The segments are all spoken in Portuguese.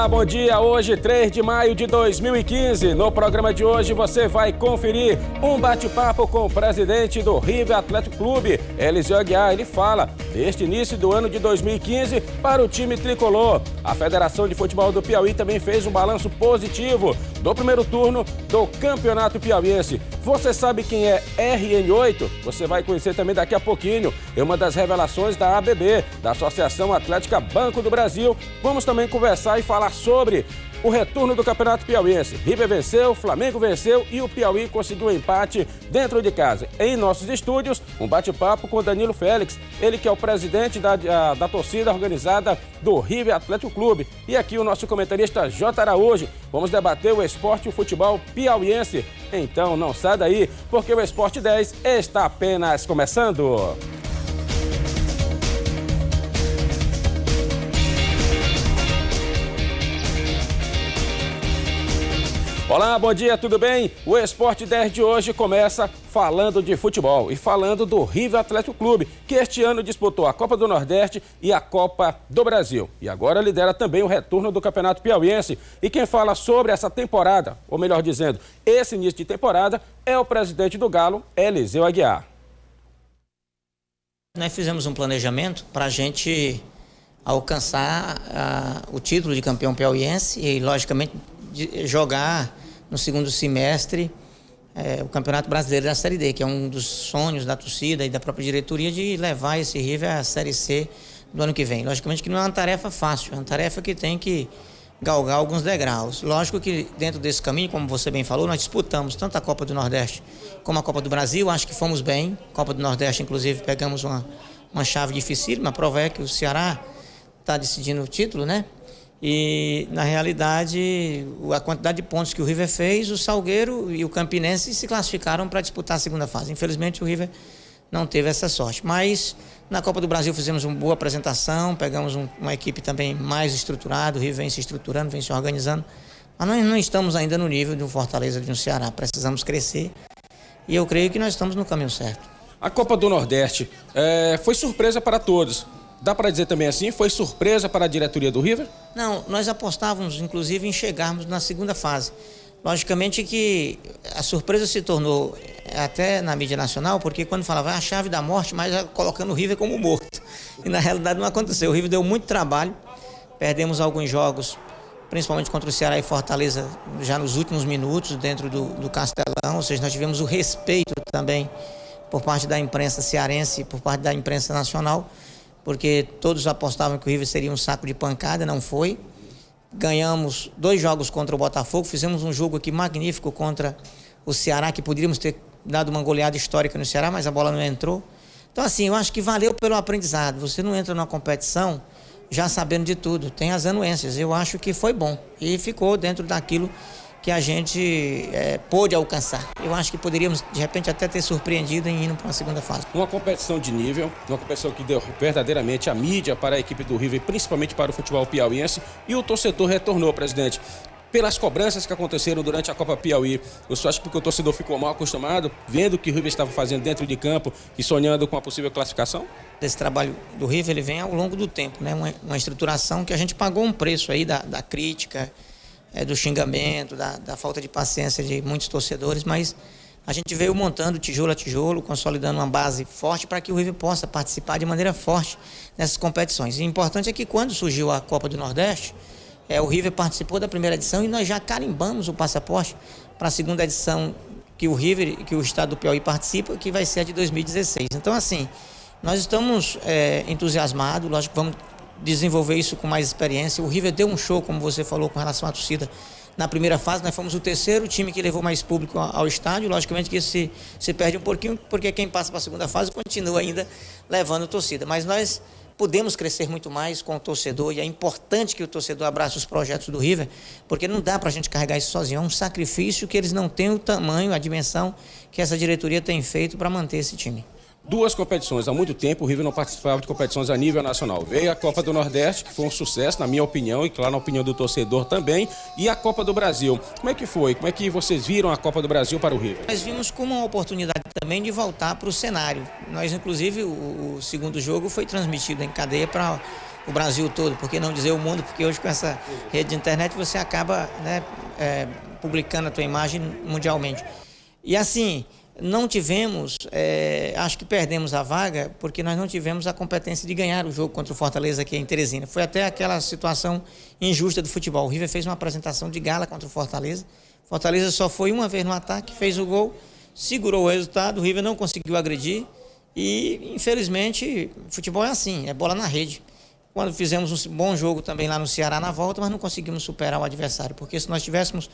Olá, bom dia. Hoje, 3 de maio de 2015. No programa de hoje, você vai conferir um bate-papo com o presidente do River Atlético Clube, Eliseu Aguiar. Ele fala deste início do ano de 2015 para o time tricolor. A Federação de Futebol do Piauí também fez um balanço positivo do primeiro turno do Campeonato Piauiense. Você sabe quem é RN8? Você vai conhecer também daqui a pouquinho. É uma das revelações da ABB, da Associação Atlética Banco do Brasil. Vamos também conversar e falar sobre o retorno do Campeonato Piauiense. River venceu, Flamengo venceu e o Piauí conseguiu um empate dentro de casa. Em nossos estúdios, um bate-papo com Danilo Félix, ele que é o presidente da torcida organizada do River Atlético Clube. E aqui o nosso comentarista J. Araújo. Vamos debater o esporte e o futebol piauiense. Então não sai daí, porque o Esporte 10 está apenas começando. Olá, bom dia, tudo bem? O Esporte 10 de hoje começa falando de futebol e falando do River Atlético Clube, que este ano disputou a Copa do Nordeste e a Copa do Brasil. E agora lidera também o retorno do Campeonato Piauiense. E quem fala sobre essa temporada, ou melhor dizendo, esse início de temporada, é o presidente do Galo, Eliseu Aguiar. Nós fizemos um planejamento para a gente alcançar o título de campeão piauiense e, logicamente, jogar no segundo semestre o Campeonato Brasileiro da Série D, que é um dos sonhos da torcida e da própria diretoria de levar esse River à Série C do ano que vem. Logicamente que não é uma tarefa fácil, é uma tarefa que tem que galgar alguns degraus. Lógico que dentro desse caminho, como você bem falou, nós disputamos tanto a Copa do Nordeste como a Copa do Brasil, acho que fomos bem. Copa do Nordeste, inclusive, pegamos uma chave difícil, mas a prova é que o Ceará está decidindo o título, né? E, na realidade, a quantidade de pontos que o River fez, o Salgueiro e o Campinense se classificaram para disputar a segunda fase. Infelizmente, o River não teve essa sorte. Mas, na Copa do Brasil, fizemos uma boa apresentação, pegamos uma equipe também mais estruturada, o River vem se estruturando, vem se organizando. Mas nós não estamos ainda no nível de um Fortaleza, de um Ceará. Precisamos crescer e eu creio que nós estamos no caminho certo. A Copa do Nordeste foi surpresa para todos. Dá para dizer também assim, foi surpresa para a diretoria do River? Não, nós apostávamos, inclusive, em chegarmos na segunda fase. Logicamente que a surpresa se tornou até na mídia nacional, porque quando falava a chave da morte, mas colocando o River como morto. E na realidade não aconteceu. O River deu muito trabalho, perdemos alguns jogos, principalmente contra o Ceará e Fortaleza, já nos últimos minutos dentro do Castelão, ou seja, nós tivemos o respeito também por parte da imprensa cearense, por parte da imprensa nacional, porque todos apostavam que o River seria um saco de pancada, não foi. Ganhamos 2 jogos contra o Botafogo, fizemos um jogo aqui magnífico contra o Ceará, que poderíamos ter dado uma goleada histórica no Ceará, mas a bola não entrou. Então, assim, eu acho que valeu pelo aprendizado. Você não entra numa competição já sabendo de tudo, tem as anuências. Eu acho que foi bom e ficou dentro daquilo que a gente pôde alcançar. Eu acho que poderíamos, de repente, até ter surpreendido em indo para uma segunda fase. Uma competição de nível, uma competição que deu verdadeiramente a mídia para a equipe do River, principalmente para o futebol piauiense, e o torcedor retornou, presidente. Pelas cobranças que aconteceram durante a Copa Piauí, eu só acho que o torcedor ficou mal acostumado, vendo o que o River estava fazendo dentro de campo e sonhando com a possível classificação? Esse trabalho do River, ele vem ao longo do tempo, né? Uma estruturação que a gente pagou um preço aí da crítica, do xingamento, da falta de paciência de muitos torcedores, mas a gente veio montando tijolo a tijolo, consolidando uma base forte para que o River possa participar de maneira forte nessas competições. E o importante é que quando surgiu a Copa do Nordeste, o River participou da primeira edição e nós já carimbamos o passaporte para a segunda edição que o estado do Piauí participa, que vai ser a de 2016. Então, assim, nós estamos entusiasmados, lógico que vamos desenvolver isso com mais experiência. O River deu um show, como você falou, com relação à torcida. Na primeira fase, nós fomos o terceiro time que levou mais público ao estádio. Logicamente que isso se perde um pouquinho, porque quem passa para a segunda fase continua ainda levando torcida. Mas nós podemos crescer muito mais com o torcedor, e é importante que o torcedor abrace os projetos do River, porque não dá para a gente carregar isso sozinho. É um sacrifício que eles não têm o tamanho, a dimensão que essa diretoria tem feito para manter esse time. 2 competições. Há muito tempo o River não participava de competições a nível nacional. Veio a Copa do Nordeste, que foi um sucesso, na minha opinião, e claro, na opinião do torcedor também, e a Copa do Brasil. Como é que foi? Como é que vocês viram a Copa do Brasil para o River? Nós vimos como uma oportunidade também de voltar para o cenário. Nós, inclusive, o segundo jogo foi transmitido em cadeia para o Brasil todo, por que não dizer o mundo, porque hoje com essa rede de internet você acaba, né, publicando a tua imagem mundialmente. E assim, não tivemos, acho que perdemos a vaga porque nós não tivemos a competência de ganhar o jogo contra o Fortaleza aqui em Teresina. Foi até aquela situação injusta do futebol. O River fez uma apresentação de gala contra o Fortaleza. Fortaleza só foi uma vez no ataque, fez o gol, segurou o resultado, o River não conseguiu agredir e, infelizmente, futebol é assim, é bola na rede. Quando fizemos um bom jogo também lá no Ceará na volta, mas não conseguimos superar o adversário, porque se nós tivéssemos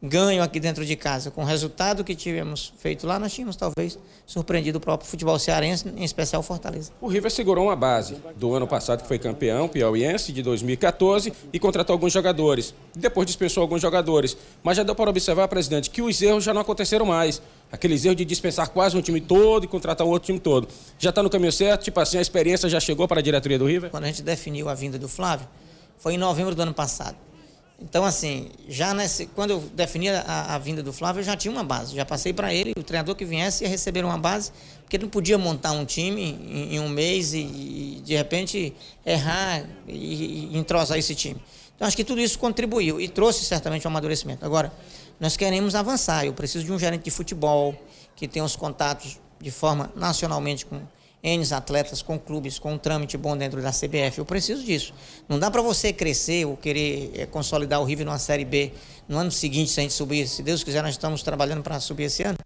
ganho aqui dentro de casa, com o resultado que tivemos feito lá, nós tínhamos talvez surpreendido o próprio futebol cearense, em especial Fortaleza. O River segurou uma base do ano passado, que foi campeão piauiense de 2014, e contratou alguns jogadores. Depois dispensou alguns jogadores. Mas já deu para observar, presidente, que os erros já não aconteceram mais. Aqueles erros de dispensar quase um time todo e contratar um outro time todo. Já está no caminho certo? Tipo assim, a experiência já chegou para a diretoria do River? Quando a gente definiu a vinda do Flávio, foi em novembro do ano passado. Então, assim, quando eu defini a vinda do Flávio, eu já tinha uma base. Já passei para ele, o treinador que viesse ia receber uma base, porque ele não podia montar um time em um mês e de repente, errar e entrosar esse time. Então, acho que tudo isso contribuiu e trouxe certamente um amadurecimento. Agora, nós queremos avançar. Eu preciso de um gerente de futebol que tenha os contatos de forma nacionalmente com N atletas, com clubes, com um trâmite bom dentro da CBF. Eu preciso disso. Não dá para você crescer ou querer consolidar o River numa Série B no ano seguinte, se a gente subir. Se Deus quiser, nós estamos trabalhando para subir esse ano.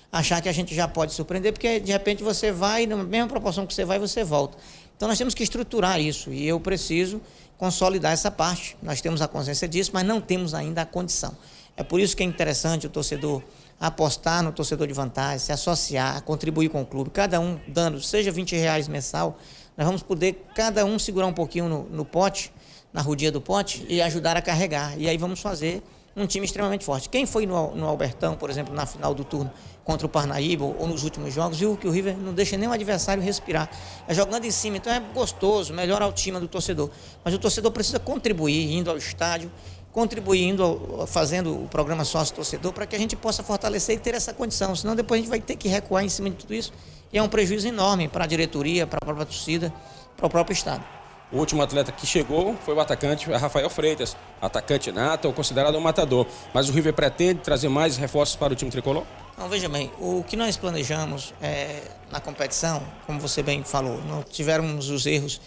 Achar que a gente já pode surpreender, porque de repente você vai, na mesma proporção que você vai, você volta. Então nós temos que estruturar isso e eu preciso consolidar essa parte. Nós temos a consciência disso, mas não temos ainda a condição. É por isso que é interessante o torcedor apostar no torcedor de vantagem, se associar, contribuir com o clube, cada um dando, seja R$20 mensal, nós vamos poder cada um segurar um pouquinho no pote, na rodinha do pote e ajudar a carregar. E aí vamos fazer um time extremamente forte. Quem foi no Albertão, por exemplo, na final do turno contra o Parnaíba ou nos últimos jogos, viu que o River não deixa nem o adversário respirar. É jogando em cima, então é gostoso, melhora a autoestima do torcedor. Mas o torcedor precisa contribuir, indo ao estádio, contribuindo, fazendo o programa sócio-torcedor para que a gente possa fortalecer e ter essa condição, senão depois a gente vai ter que recuar em cima de tudo isso e é um prejuízo enorme para a diretoria, para a própria torcida, para o próprio estado. O último atleta que chegou foi o atacante Rafael Freitas, atacante nato, considerado um matador, mas o River pretende trazer mais reforços para o time tricolor? Então, veja bem, o que nós planejamos na competição, como você bem falou, não tivemos os erros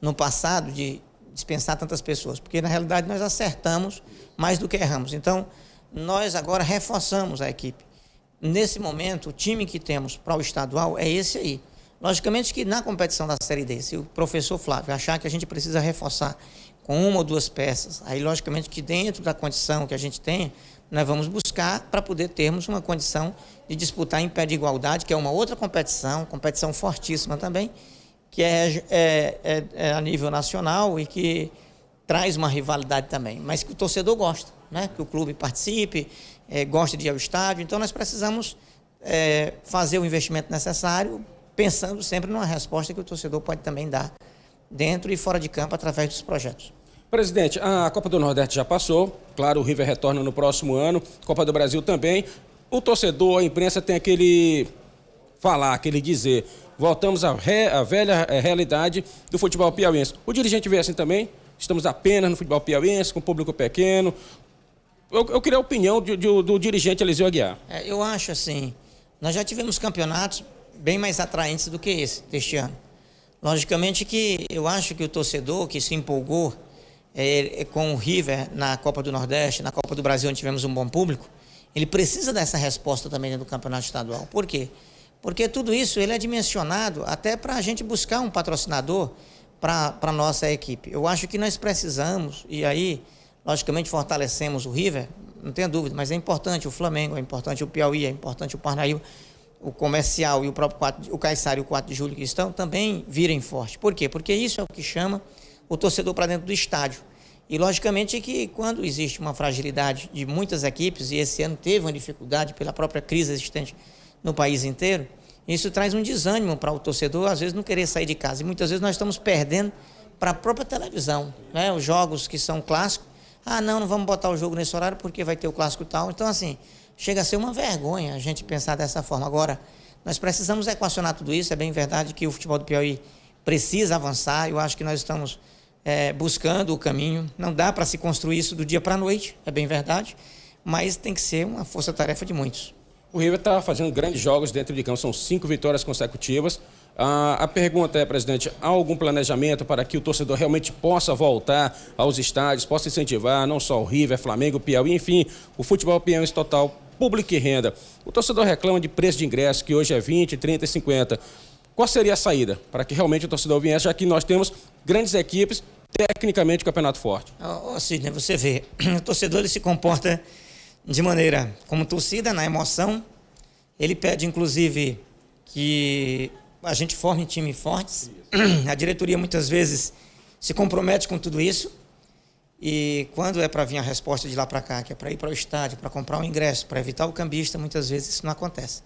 no passado de dispensar tantas pessoas, porque na realidade nós acertamos mais do que erramos. Então, nós agora reforçamos a equipe. Nesse momento, o time que temos para o estadual é esse aí. Logicamente que na competição da Série D, se o professor Flávio achar que a gente precisa reforçar com uma ou duas peças, aí logicamente que dentro da condição que a gente tem, nós vamos buscar para poder termos uma condição de disputar em pé de igualdade, que é uma outra competição fortíssima também, que é a nível nacional e que traz uma rivalidade também, mas que o torcedor gosta, né? Que o clube participe, gosta de ir ao estádio. Então nós precisamos fazer o investimento necessário, pensando sempre numa resposta que o torcedor pode também dar dentro e fora de campo através dos projetos. Presidente, a Copa do Nordeste já passou, claro, o River retorna no próximo ano, Copa do Brasil também. O torcedor, a imprensa tem aquele dizer, voltamos à velha realidade do futebol piauiense. O dirigente vê assim também? Estamos apenas no futebol piauiense, com público pequeno. Eu queria a opinião do dirigente Eliseu Aguiar. Eu acho assim, nós já tivemos campeonatos bem mais atraentes do que esse, deste ano. Logicamente que eu acho que o torcedor que se empolgou com o River na Copa do Nordeste, na Copa do Brasil, onde tivemos um bom público, ele precisa dessa resposta também dentro do campeonato estadual. Por quê? Porque tudo isso ele é dimensionado até para a gente buscar um patrocinador para a nossa equipe. Eu acho que nós precisamos, e aí, logicamente, fortalecemos o River, não tenha dúvida, mas é importante o Flamengo, é importante o Piauí, é importante o Parnaíba, o Comercial e o próprio o Caiçara e o 4 de Julho que estão, também virem forte. Por quê? Porque isso é o que chama o torcedor para dentro do estádio. E, logicamente, que quando existe uma fragilidade de muitas equipes, e esse ano teve uma dificuldade pela própria crise existente no país inteiro, isso traz um desânimo para o torcedor, às vezes, não querer sair de casa. E muitas vezes nós estamos perdendo para a própria televisão, né? Os jogos que são clássicos, não vamos botar o jogo nesse horário porque vai ter o clássico tal. Então, assim, chega a ser uma vergonha a gente pensar dessa forma. Agora, nós precisamos equacionar tudo isso. É bem verdade que o futebol do Piauí precisa avançar. Eu acho que nós estamos buscando o caminho. Não dá para se construir isso do dia para a noite, é bem verdade, mas tem que ser uma força-tarefa de muitos. O River está fazendo grandes jogos dentro de campo, são 5 vitórias consecutivas. A pergunta é, presidente, há algum planejamento para que o torcedor realmente possa voltar aos estádios, possa incentivar não só o River, Flamengo, Piauí, enfim, o futebol piauiense total, público e renda. O torcedor reclama de preço de ingresso, que hoje é 20, 30 e 50. Qual seria a saída para que realmente o torcedor viesse, já que nós temos grandes equipes, tecnicamente, campeonato forte? Sidney, você vê, o torcedor ele se comporta de maneira como torcida, na emoção. Ele pede, inclusive, que a gente forme times fortes. A diretoria, muitas vezes, se compromete com tudo isso. E quando é para vir a resposta de lá para cá, que é para ir para o estádio, para comprar um ingresso, para evitar o cambista, muitas vezes isso não acontece.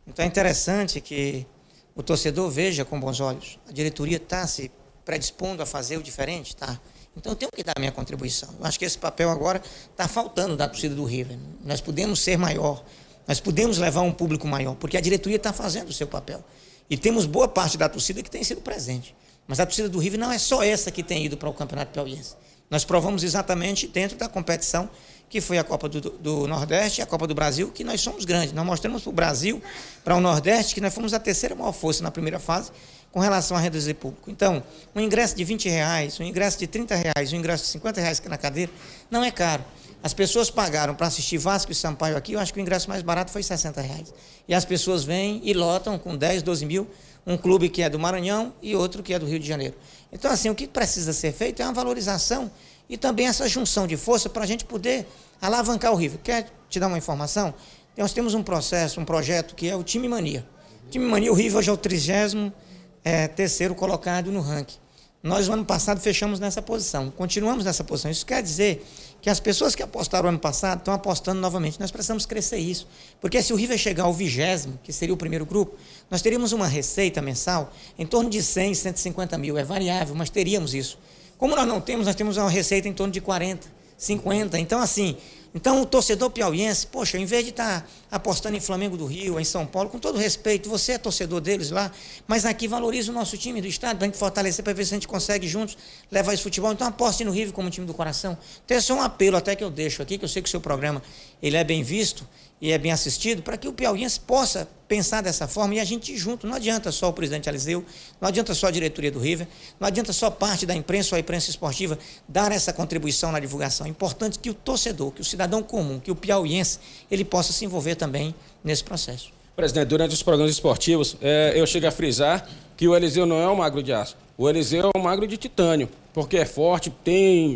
Então é interessante que o torcedor veja com bons olhos. A diretoria está se predispondo a fazer o diferente, tá? Então eu tenho que dar a minha contribuição. Eu acho que esse papel agora está faltando da torcida do River. Nós podemos ser maior, nós podemos levar um público maior, porque a diretoria está fazendo o seu papel. E temos boa parte da torcida que tem sido presente. Mas a torcida do River não é só essa que tem ido para o Campeonato Piauiense. Nós provamos exatamente dentro da competição, que foi a Copa do Nordeste e a Copa do Brasil, que nós somos grandes. Nós mostramos para o Brasil, para o Nordeste, que nós fomos a terceira maior força na primeira fase, com relação a reduzir público. Então, um ingresso de R$20, um ingresso de R$30, um ingresso de R$50 na cadeira, não é caro. As pessoas pagaram para assistir Vasco e Sampaio aqui, eu acho que o ingresso mais barato foi R$60. E as pessoas vêm e lotam com 10, 12 mil, um clube que é do Maranhão e outro que é do Rio de Janeiro. Então, assim, o que precisa ser feito é uma valorização e também essa junção de força para a gente poder alavancar o River. Quer te dar uma informação? Nós temos um projeto que é o Time Mania. Time Mania, o River hoje é o 33º colocado no ranking. Nós, no ano passado, fechamos nessa posição. Continuamos nessa posição. Isso quer dizer que as pessoas que apostaram ano passado estão apostando novamente. Nós precisamos crescer isso. Porque se o River chegar ao 20º, que seria o primeiro grupo, nós teríamos uma receita mensal em torno de 100, 150 mil. É variável, mas teríamos isso. Como nós não temos, nós temos uma receita em torno de 40, 50. Então, assim, o torcedor piauiense, poxa, em vez de estar apostando em Flamengo do Rio, em São Paulo, com todo respeito, você é torcedor deles lá, mas aqui valoriza o nosso time do estado, para a gente fortalecer, para ver se a gente consegue juntos levar esse futebol. Então aposte no River como time do coração. Então esse é um apelo até que eu deixo aqui, que eu sei que o seu programa ele é bem visto e é bem assistido, para que o piauiense possa pensar dessa forma e a gente junto. Não adianta só o presidente Eliseu, não adianta só a diretoria do River, não adianta só parte da imprensa ou a imprensa esportiva dar essa contribuição na divulgação. É importante que o torcedor, que o cidadão comum, que o piauiense, ele possa se envolver também nesse processo. Presidente, durante os programas esportivos, eu chego a frisar que o Eliseu não é um magro de aço. O Eliseu é um magro de titânio, porque é forte,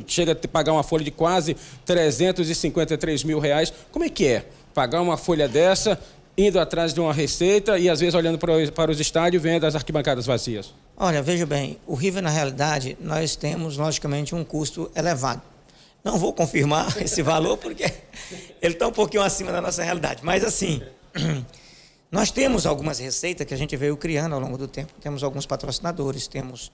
chega a pagar uma folha de quase R$353 mil. Como é que é pagar uma folha dessa, indo atrás de uma receita e às vezes olhando para os estádios, vendo as arquibancadas vazias? Olha, veja bem, o River, na realidade, nós temos, logicamente, um custo elevado. Não vou confirmar esse valor, porque ele está um pouquinho acima da nossa realidade. Mas, assim, nós temos algumas receitas que a gente veio criando ao longo do tempo. Temos alguns patrocinadores, temos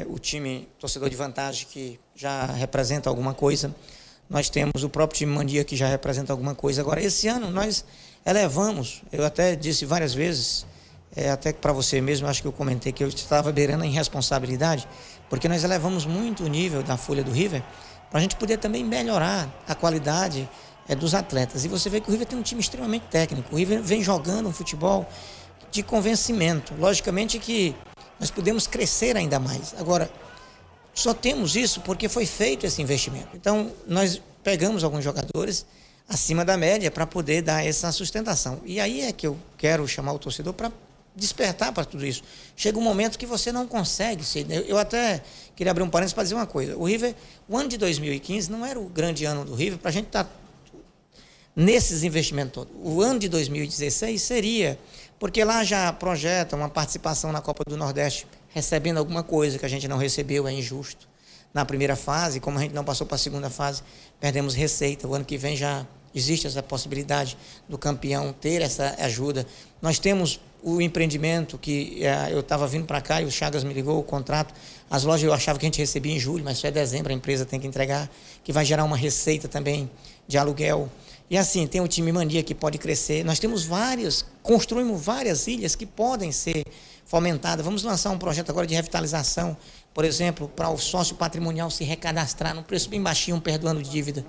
o time torcedor de vantagem, que já representa alguma coisa. Nós temos o próprio time Mania, que já representa alguma coisa. Agora, esse ano, nós elevamos, eu até disse várias vezes, até para você mesmo, acho que eu comentei que eu estava beirando a irresponsabilidade, porque nós elevamos muito o nível da folha do River, para a gente poder também melhorar a qualidade dos atletas. E você vê que o River tem um time extremamente técnico. O River vem jogando um futebol de convencimento. Logicamente que nós podemos crescer ainda mais. Agora, só temos isso porque foi feito esse investimento. Então, nós pegamos alguns jogadores acima da média para poder dar essa sustentação. E aí é que eu quero chamar o torcedor para despertar para tudo isso. Chega um momento que você não consegue ser. Eu até queria abrir um parênteses para dizer uma coisa. O River, o ano de 2015 não era o grande ano do River para a gente estar nesses investimentos todos. O ano de 2016 seria, porque lá já projeta uma participação na Copa do Nordeste, recebendo alguma coisa que a gente não recebeu, é injusto. Na primeira fase, como a gente não passou para a segunda fase, perdemos receita. O ano que vem já existe essa possibilidade do campeão ter essa ajuda. Nós temos o empreendimento que eu estava vindo para cá e o Chagas me ligou, o contrato. As lojas eu achava que a gente recebia em julho, mas só é dezembro, a empresa tem que entregar, que vai gerar uma receita também de aluguel. E assim, tem o time Mania que pode crescer. Nós temos construímos várias ilhas que podem ser fomentada. Vamos lançar um projeto agora de revitalização, por exemplo, para o sócio patrimonial se recadastrar num preço bem baixinho, perdoando dívida.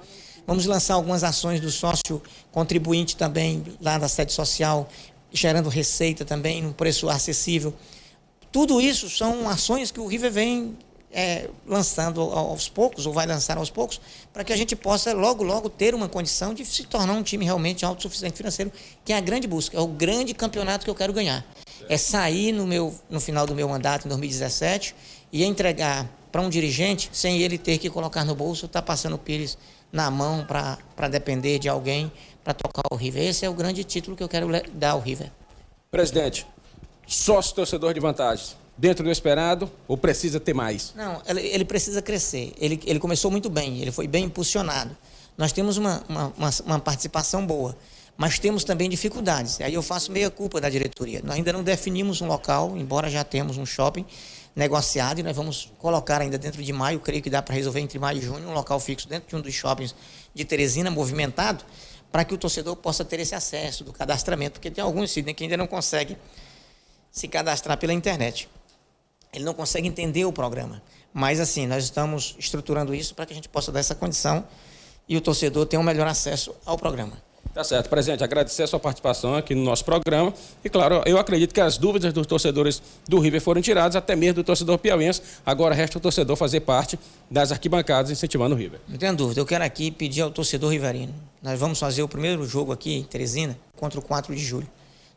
Vamos lançar algumas ações do sócio contribuinte também, lá da sede social, gerando receita também, num preço acessível. Tudo isso são ações que o River vem lançando aos poucos, ou vai lançar aos poucos, para que a gente possa logo, logo ter uma condição de se tornar um time realmente autossuficiente financeiro, que é a grande busca, é o grande campeonato que eu quero ganhar. É sair no final do meu mandato, em 2017, e entregar para um dirigente, sem ele ter que colocar no bolso, tá passando o Pires na mão para depender de alguém para tocar o River. Esse é o grande título que eu quero dar ao River. Presidente, sócio torcedor de vantagens, dentro do esperado ou precisa ter mais? Não, ele precisa crescer. Ele começou muito bem, ele foi bem impulsionado. Nós temos uma participação boa, mas temos também dificuldades. Aí eu faço meia culpa da diretoria. Nós ainda não definimos um local, embora já temos um shopping negociado, e nós vamos colocar ainda dentro de maio, creio que dá para resolver entre maio e junho, um local fixo dentro de um dos shoppings de Teresina, movimentado, para que o torcedor possa ter esse acesso do cadastramento, porque tem alguns que ainda não conseguem se cadastrar pela internet. Ele não consegue entender o programa. Mas, assim, nós estamos estruturando isso para que a gente possa dar essa condição e o torcedor tenha um melhor acesso ao programa. Tá certo, presidente, agradecer a sua participação aqui no nosso programa e, claro, eu acredito que as dúvidas dos torcedores do River foram tiradas, até mesmo do torcedor piauiense. Agora resta o torcedor fazer parte das arquibancadas incentivando o River. Não tenha dúvida, eu quero aqui pedir ao torcedor riverino, nós vamos fazer o primeiro jogo aqui em Teresina contra o 4 de julho.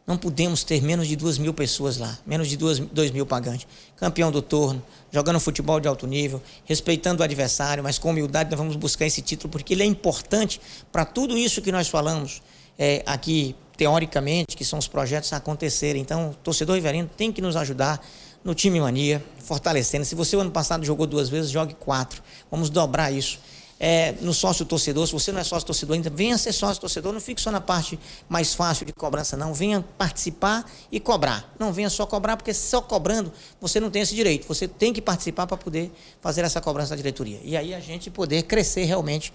Não podemos ter menos de 2.000 pessoas lá, menos de 2.000 pagantes. Campeão do torno, jogando futebol de alto nível, respeitando o adversário, mas com humildade nós vamos buscar esse título, porque ele é importante para tudo isso que nós falamos aqui, teoricamente, que são os projetos a acontecerem. Então, o torcedor riverino tem que nos ajudar no time mania, fortalecendo. Se você o ano passado jogou 2 vezes, jogue 4. Vamos dobrar isso. No sócio torcedor, se você não é sócio torcedor ainda, venha ser sócio torcedor, não fique só na parte mais fácil de cobrança não, venha participar e cobrar, não venha só cobrar, porque só cobrando você não tem esse direito, você tem que participar para poder fazer essa cobrança da diretoria, e aí a gente poder crescer realmente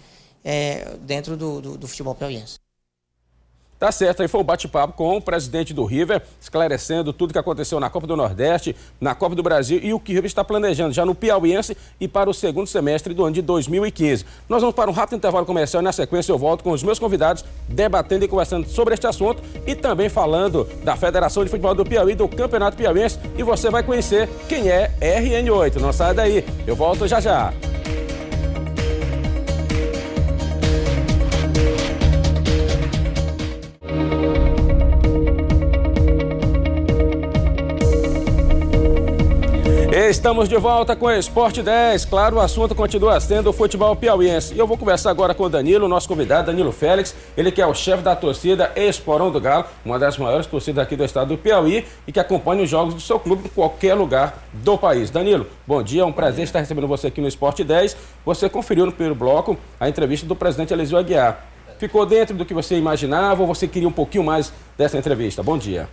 dentro do futebol piauiense. Tá certo, aí foi um bate-papo com o presidente do River, esclarecendo tudo que aconteceu na Copa do Nordeste, na Copa do Brasil e o que o River está planejando já no Piauiense e para o segundo semestre do ano de 2015. Nós vamos para um rápido intervalo comercial e na sequência eu volto com os meus convidados debatendo e conversando sobre este assunto e também falando da Federação de Futebol do Piauí, do Campeonato Piauiense, e você vai conhecer quem é RN8. Não sai daí, eu volto já já. Estamos de volta com o Esporte 10. Claro, o assunto continua sendo o futebol piauiense. E eu vou conversar agora com o Danilo, nosso convidado, Danilo Félix. Ele que é o chefe da torcida Esporão do Galo, uma das maiores torcidas aqui do estado do Piauí e que acompanha os jogos do seu clube em qualquer lugar do país. Danilo, bom dia, é um prazer estar recebendo você aqui no Esporte 10. Você conferiu no primeiro bloco a entrevista do presidente Eliseu Aguiar. Ficou dentro do que você imaginava ou você queria um pouquinho mais dessa entrevista? Bom dia.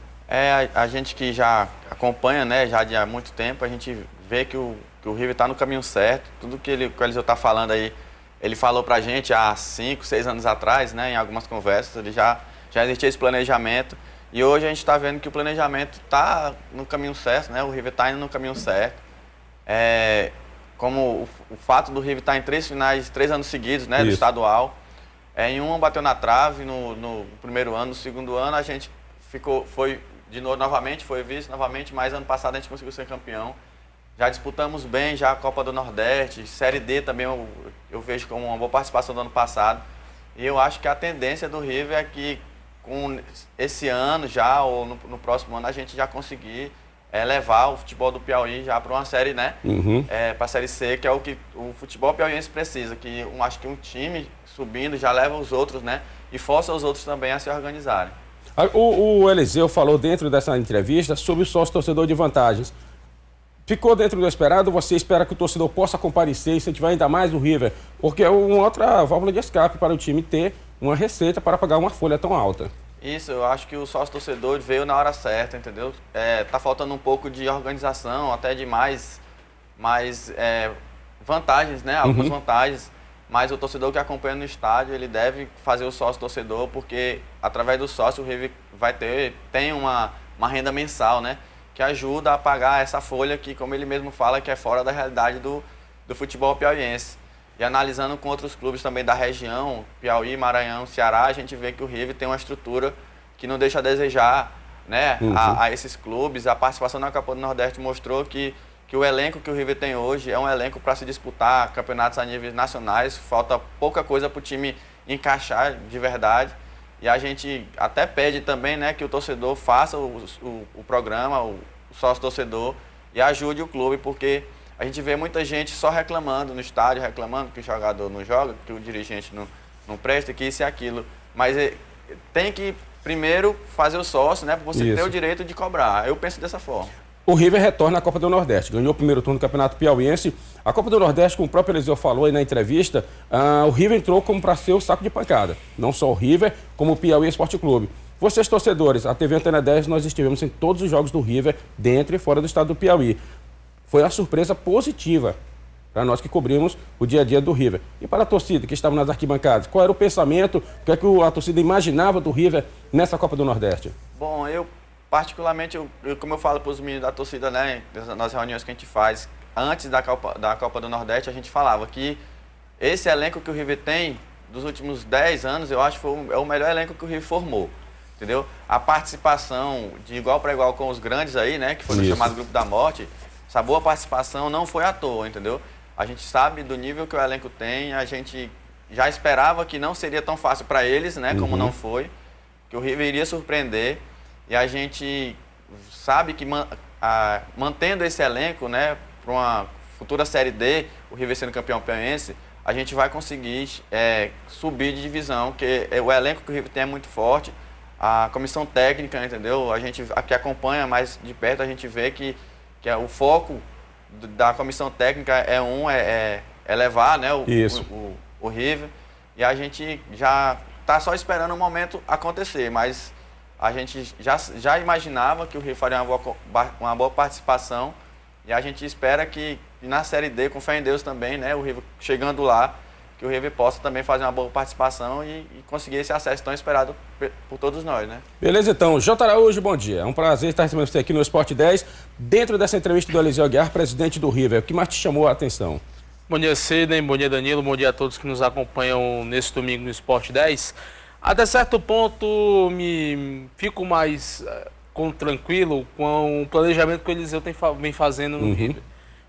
A gente que já acompanha, né, já há muito tempo, a gente vê que o River está no caminho certo. Tudo que o Eliseu está falando aí, ele falou pra gente há 5, 6 anos atrás, né, em algumas conversas, ele já existia esse planejamento. E hoje a gente está vendo que o planejamento está no caminho certo, né, o River está indo no caminho certo. Como o fato do River estar em 3 finais, 3 anos seguidos, né, do estadual. Em um bateu na trave no primeiro ano, no segundo ano a gente foi de novo, novamente, foi vice novamente, mas ano passado a gente conseguiu ser campeão. Já disputamos bem já a Copa do Nordeste, Série D também eu vejo como uma boa participação do ano passado. E eu acho que a tendência do River é que com esse ano já, ou no próximo ano, a gente já conseguir levar o futebol do Piauí já para uma série, né? Para a Série C, que é o que o futebol piauiense precisa, que acho que um time subindo já leva os outros, né? E força os outros também a se organizarem. O Eliseu falou dentro dessa entrevista sobre o sócio torcedor de vantagens. Ficou dentro do esperado? Você espera que o torcedor possa comparecer e incentivar ainda mais o River? Porque é uma outra válvula de escape para o time ter uma receita para pagar uma folha tão alta. Isso, eu acho que o sócio torcedor veio na hora certa, entendeu? Tá faltando um pouco de organização, até de mais vantagens, né? Algumas vantagens. Mas o torcedor que acompanha no estádio, ele deve fazer o sócio torcedor, porque através do sócio o River tem uma renda mensal, né? que ajuda a pagar essa folha que, como ele mesmo fala, que é fora da realidade do futebol piauiense. E analisando com outros clubes também da região, Piauí, Maranhão, Ceará, a gente vê que o River tem uma estrutura que não deixa a desejar, né, a esses clubes. A participação na Copa do Nordeste mostrou que o elenco que o River tem hoje é um elenco para se disputar campeonatos a níveis nacionais. Falta pouca coisa para o time encaixar de verdade. E a gente até pede também, né, que o torcedor faça o programa, o sócio-torcedor, e ajude o clube, porque a gente vê muita gente só reclamando no estádio, reclamando que o jogador não joga, que o dirigente não presta, que isso e aquilo. Mas tem que primeiro fazer o sócio, né, para você ter o direito de cobrar. Eu penso dessa forma. O River retorna à Copa do Nordeste, ganhou o primeiro turno do Campeonato Piauiense. A Copa do Nordeste, como o próprio Eliseu falou aí na entrevista, o River entrou como para ser o saco de pancada. Não só o River, como o Piauí Esporte Clube. Vocês, torcedores, a TV Antena 10, nós estivemos em todos os jogos do River, dentro e fora do estado do Piauí. Foi uma surpresa positiva para nós que cobrimos o dia a dia do River. E para a torcida que estava nas arquibancadas, qual era o pensamento, o que é que a torcida imaginava do River nessa Copa do Nordeste? Bom, particularmente, como eu falo para os meninos da torcida, né, nas reuniões que a gente faz, antes da Copa do Nordeste, a gente falava que esse elenco que o River tem, dos últimos 10 anos, eu acho que é o melhor elenco que o River formou, entendeu? A participação de igual para igual com os grandes aí, né, que foi no chamado Grupo da Morte, essa boa participação não foi à toa, entendeu? A gente sabe do nível que o elenco tem, a gente já esperava que não seria tão fácil para eles, né, como não foi, que o River iria surpreender. E a gente sabe que mantendo esse elenco, né, para uma futura Série D, o River sendo campeão piauiense, a gente vai conseguir subir de divisão, porque o elenco que o River tem é muito forte, a comissão técnica, entendeu? A gente que acompanha mais de perto, a gente vê que o foco da comissão técnica é levar, né, o River, e a gente já está só esperando o momento acontecer, mas a gente já imaginava que o River faria uma boa participação, e a gente espera que na Série D, com fé em Deus também, né, o River chegando lá, que o River possa também fazer uma boa participação e conseguir esse acesso tão esperado por todos nós, né? Beleza, então. J. Araújo, bom dia. É um prazer estar recebendo você aqui no Esporte 10, dentro dessa entrevista do Eliseu Aguiar, presidente do River. O que mais te chamou a atenção? Bom dia, Sidney. Bom dia, Danilo. Bom dia a todos que nos acompanham nesse domingo no Esporte 10. Até certo ponto, fico mais tranquilo com o planejamento que o Eliseu vem fazendo no River.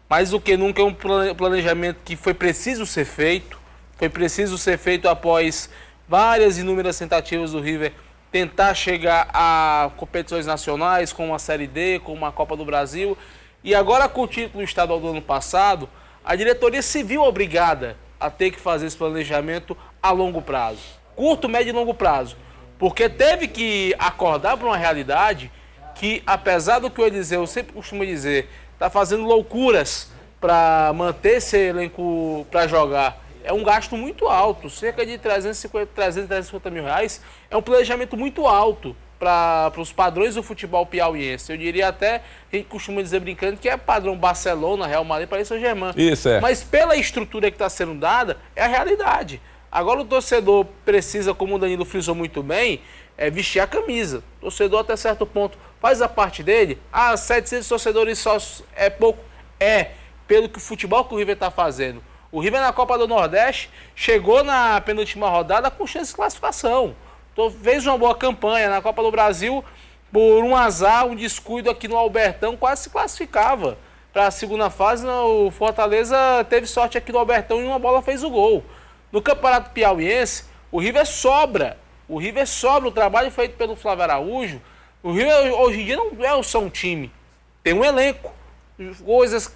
Mais do que nunca é um planejamento que foi preciso ser feito. Foi preciso ser feito após várias inúmeras tentativas do River tentar chegar a competições nacionais, como a Série D, como a Copa do Brasil. E agora, com o título estadual do ano passado, a diretoria se viu obrigada a ter que fazer esse planejamento a longo prazo. Curto, médio e longo prazo. Porque teve que acordar para uma realidade que, apesar do que o Eliseu sempre costuma dizer, está fazendo loucuras para manter esse elenco para jogar. É um gasto muito alto, cerca de 350 mil reais. É um planejamento muito alto para os padrões do futebol piauiense. Eu diria até, a gente costuma dizer brincando, que é padrão Barcelona, Real Madrid, Paris Saint-Germain. Isso é. Mas pela estrutura que está sendo dada, é a realidade. Agora o torcedor precisa, como o Danilo frisou muito bem, vestir a camisa. O torcedor até certo ponto faz a parte dele. 700 torcedores sócios é pouco? Pelo que o futebol que o River está fazendo. O River na Copa do Nordeste chegou na penúltima rodada com chance de classificação. Fez uma boa campanha na Copa do Brasil, por um azar, um descuido aqui no Albertão, quase se classificava para a segunda fase. O Fortaleza teve sorte aqui no Albertão e uma bola fez o gol. No Campeonato Piauiense, o River sobra. O River sobra. O trabalho feito pelo Flávio Araújo. O River hoje em dia não é só um time, tem um elenco.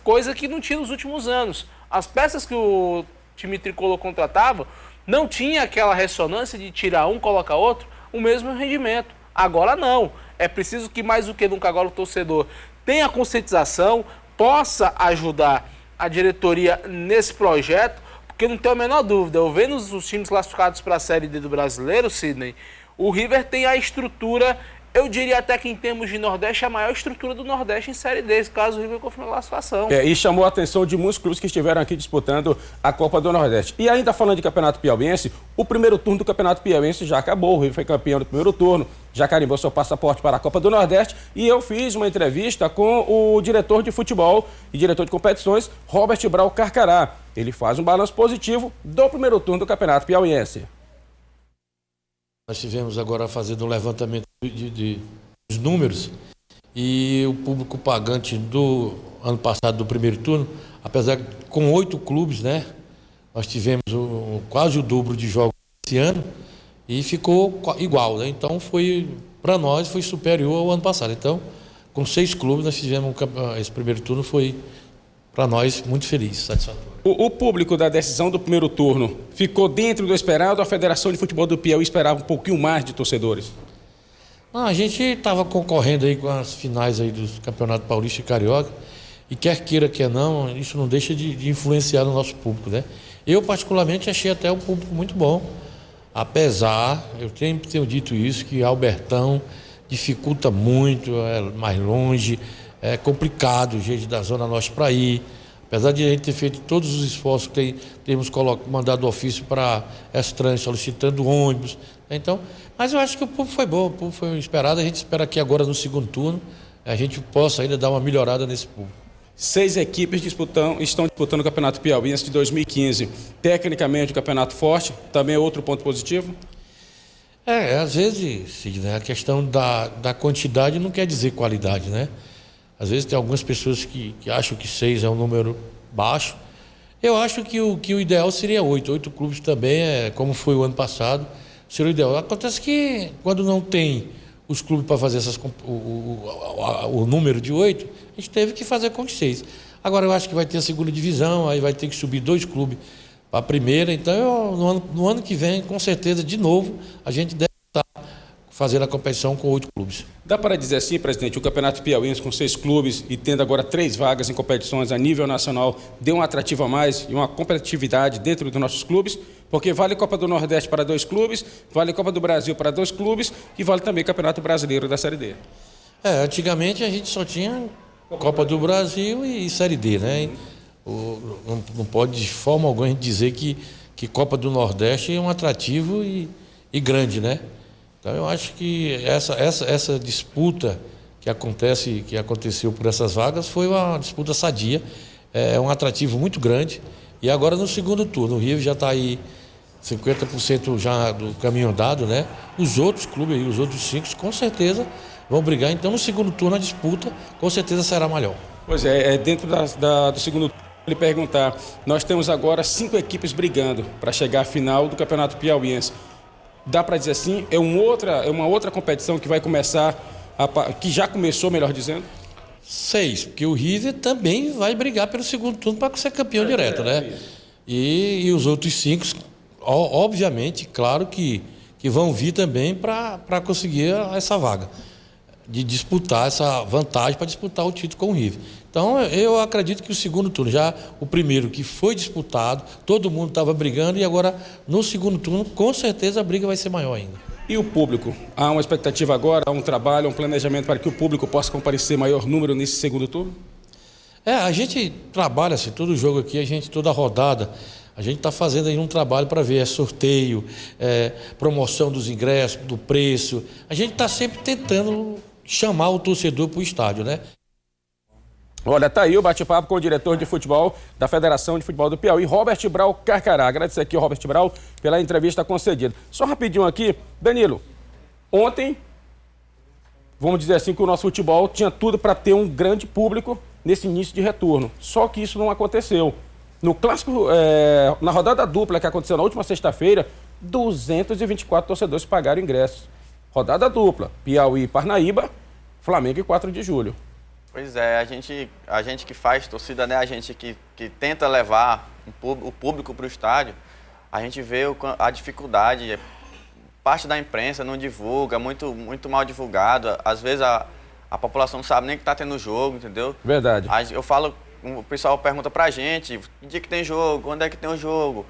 Coisa que não tinha nos últimos anos. As peças que o time tricolor contratava não tinha aquela ressonância de tirar um, colocar outro, o mesmo rendimento. Agora não. É preciso que mais do que nunca agora o torcedor tenha conscientização, possa ajudar a diretoria nesse projeto, porque não tenho a menor dúvida, eu vendo os times classificados para a Série D do Brasileiro, Sidney, o River tem a estrutura Eu diria até que em termos de Nordeste, a maior estrutura do Nordeste em Série D, caso o River confirme a classificação. E chamou a atenção de muitos clubes que estiveram aqui disputando a Copa do Nordeste. E ainda falando de Campeonato Piauiense, o primeiro turno do Campeonato Piauiense já acabou. O River foi campeão do primeiro turno, já carimbou seu passaporte para a Copa do Nordeste. E eu fiz uma entrevista com o diretor de futebol e diretor de competições, Robert Brau Carcará. Ele faz um balanço positivo do primeiro turno do Campeonato Piauiense. Nós tivemos agora fazendo um levantamento dos números e o público pagante do ano passado, do primeiro turno, apesar de com 8 clubes, né, nós tivemos quase o dobro de jogos esse ano e ficou igual, né? Então para nós foi superior ao ano passado. Então, com 6 clubes nós fizemos esse primeiro turno, foi para nós muito feliz, satisfatório. O público da decisão do primeiro turno ficou dentro do esperado? A Federação de Futebol do Piauí esperava um pouquinho mais de torcedores? A gente estava concorrendo aí com as finais aí dos Campeonato Paulista e Carioca, e quer queira, quer não, isso não deixa de influenciar no nosso público, né? Eu, particularmente, achei até o público muito bom, apesar, eu tenho dito isso, que Albertão dificulta muito, é mais longe, é complicado o jeito da Zona Norte para ir. Apesar de a gente ter feito todos os esforços que temos mandado ofício para Estranho, solicitando ônibus. Então, mas eu acho que o público foi bom, o público foi esperado. A gente espera que agora no segundo turno a gente possa ainda dar uma melhorada nesse público. 6 equipes estão disputando o Campeonato Piauiense de 2015. Tecnicamente, o campeonato forte, também é outro ponto positivo? Às vezes, Sidney, a questão da quantidade não quer dizer qualidade, né? Às vezes tem algumas pessoas que acham que 6 é um número baixo. Eu acho que o ideal seria 8. 8 clubes também, como foi o ano passado, seria o ideal. Acontece que quando não tem os clubes para fazer o número de 8, a gente teve que fazer com 6. Agora eu acho que vai ter a segunda divisão, aí vai ter que subir 2 clubes para a primeira. Então no ano que vem, com certeza, de novo, a gente deve estar fazendo a competição com 8 clubes. Dá para dizer assim, presidente, o Campeonato Piauiense com 6 clubes e tendo agora 3 vagas em competições a nível nacional, deu um atrativo a mais e uma competitividade dentro dos nossos clubes? Porque vale Copa do Nordeste para 2 clubes, vale Copa do Brasil para 2 clubes e vale também Campeonato Brasileiro da Série D. Antigamente a gente só tinha Copa do Brasil e Série D, né? Não pode de forma alguma a gente dizer que Copa do Nordeste é um atrativo e grande, né? Então eu acho que essa disputa que aconteceu por essas vagas foi uma disputa sadia, é um atrativo muito grande. E agora no segundo turno, o River já está aí 50% já do caminho andado, né? Os outros clubes, os outros 5, com certeza vão brigar. Então no segundo turno a disputa com certeza será maior. Pois dentro do segundo turno, lhe perguntar, nós temos agora 5 equipes brigando para chegar à final do Campeonato Piauiense. Dá para dizer assim, é uma outra competição que vai começar, que já começou, melhor dizendo? 6, porque o River também vai brigar pelo segundo turno para ser campeão direto, né? E os outros 5, obviamente, claro que vão vir também para conseguir essa vaga, de disputar essa vantagem para disputar o título com o River. Então, eu acredito que o segundo turno, já o primeiro que foi disputado, todo mundo estava brigando, e agora no segundo turno, com certeza a briga vai ser maior ainda. E o público? Há uma expectativa agora, há um trabalho, um planejamento para que o público possa comparecer maior número nesse segundo turno? A gente trabalha assim, todo jogo aqui, toda rodada, a gente está fazendo aí um trabalho para ver sorteio, promoção dos ingressos, do preço. A gente está sempre tentando chamar o torcedor para o estádio, né? Olha, tá aí o bate-papo com o diretor de futebol da Federação de Futebol do Piauí, Robert Brau Carcará. Agradecer aqui ao Robert Brau pela entrevista concedida. Só rapidinho aqui, Danilo, ontem, vamos dizer assim, que o nosso futebol tinha tudo para ter um grande público nesse início de retorno. Só que isso não aconteceu. No clássico, na rodada dupla que aconteceu na última sexta-feira, 224 torcedores pagaram ingressos. Rodada dupla, Piauí e Parnaíba, Flamengo e 4 de julho. Pois é, a gente que faz torcida, né? A gente que tenta levar o público para o estádio, a gente vê a dificuldade. Parte da imprensa não divulga, muito mal divulgado. Às vezes a população não sabe nem que está tendo jogo, entendeu? Verdade. Eu falo, o pessoal pergunta pra gente, que dia que tem jogo, onde é que tem o jogo,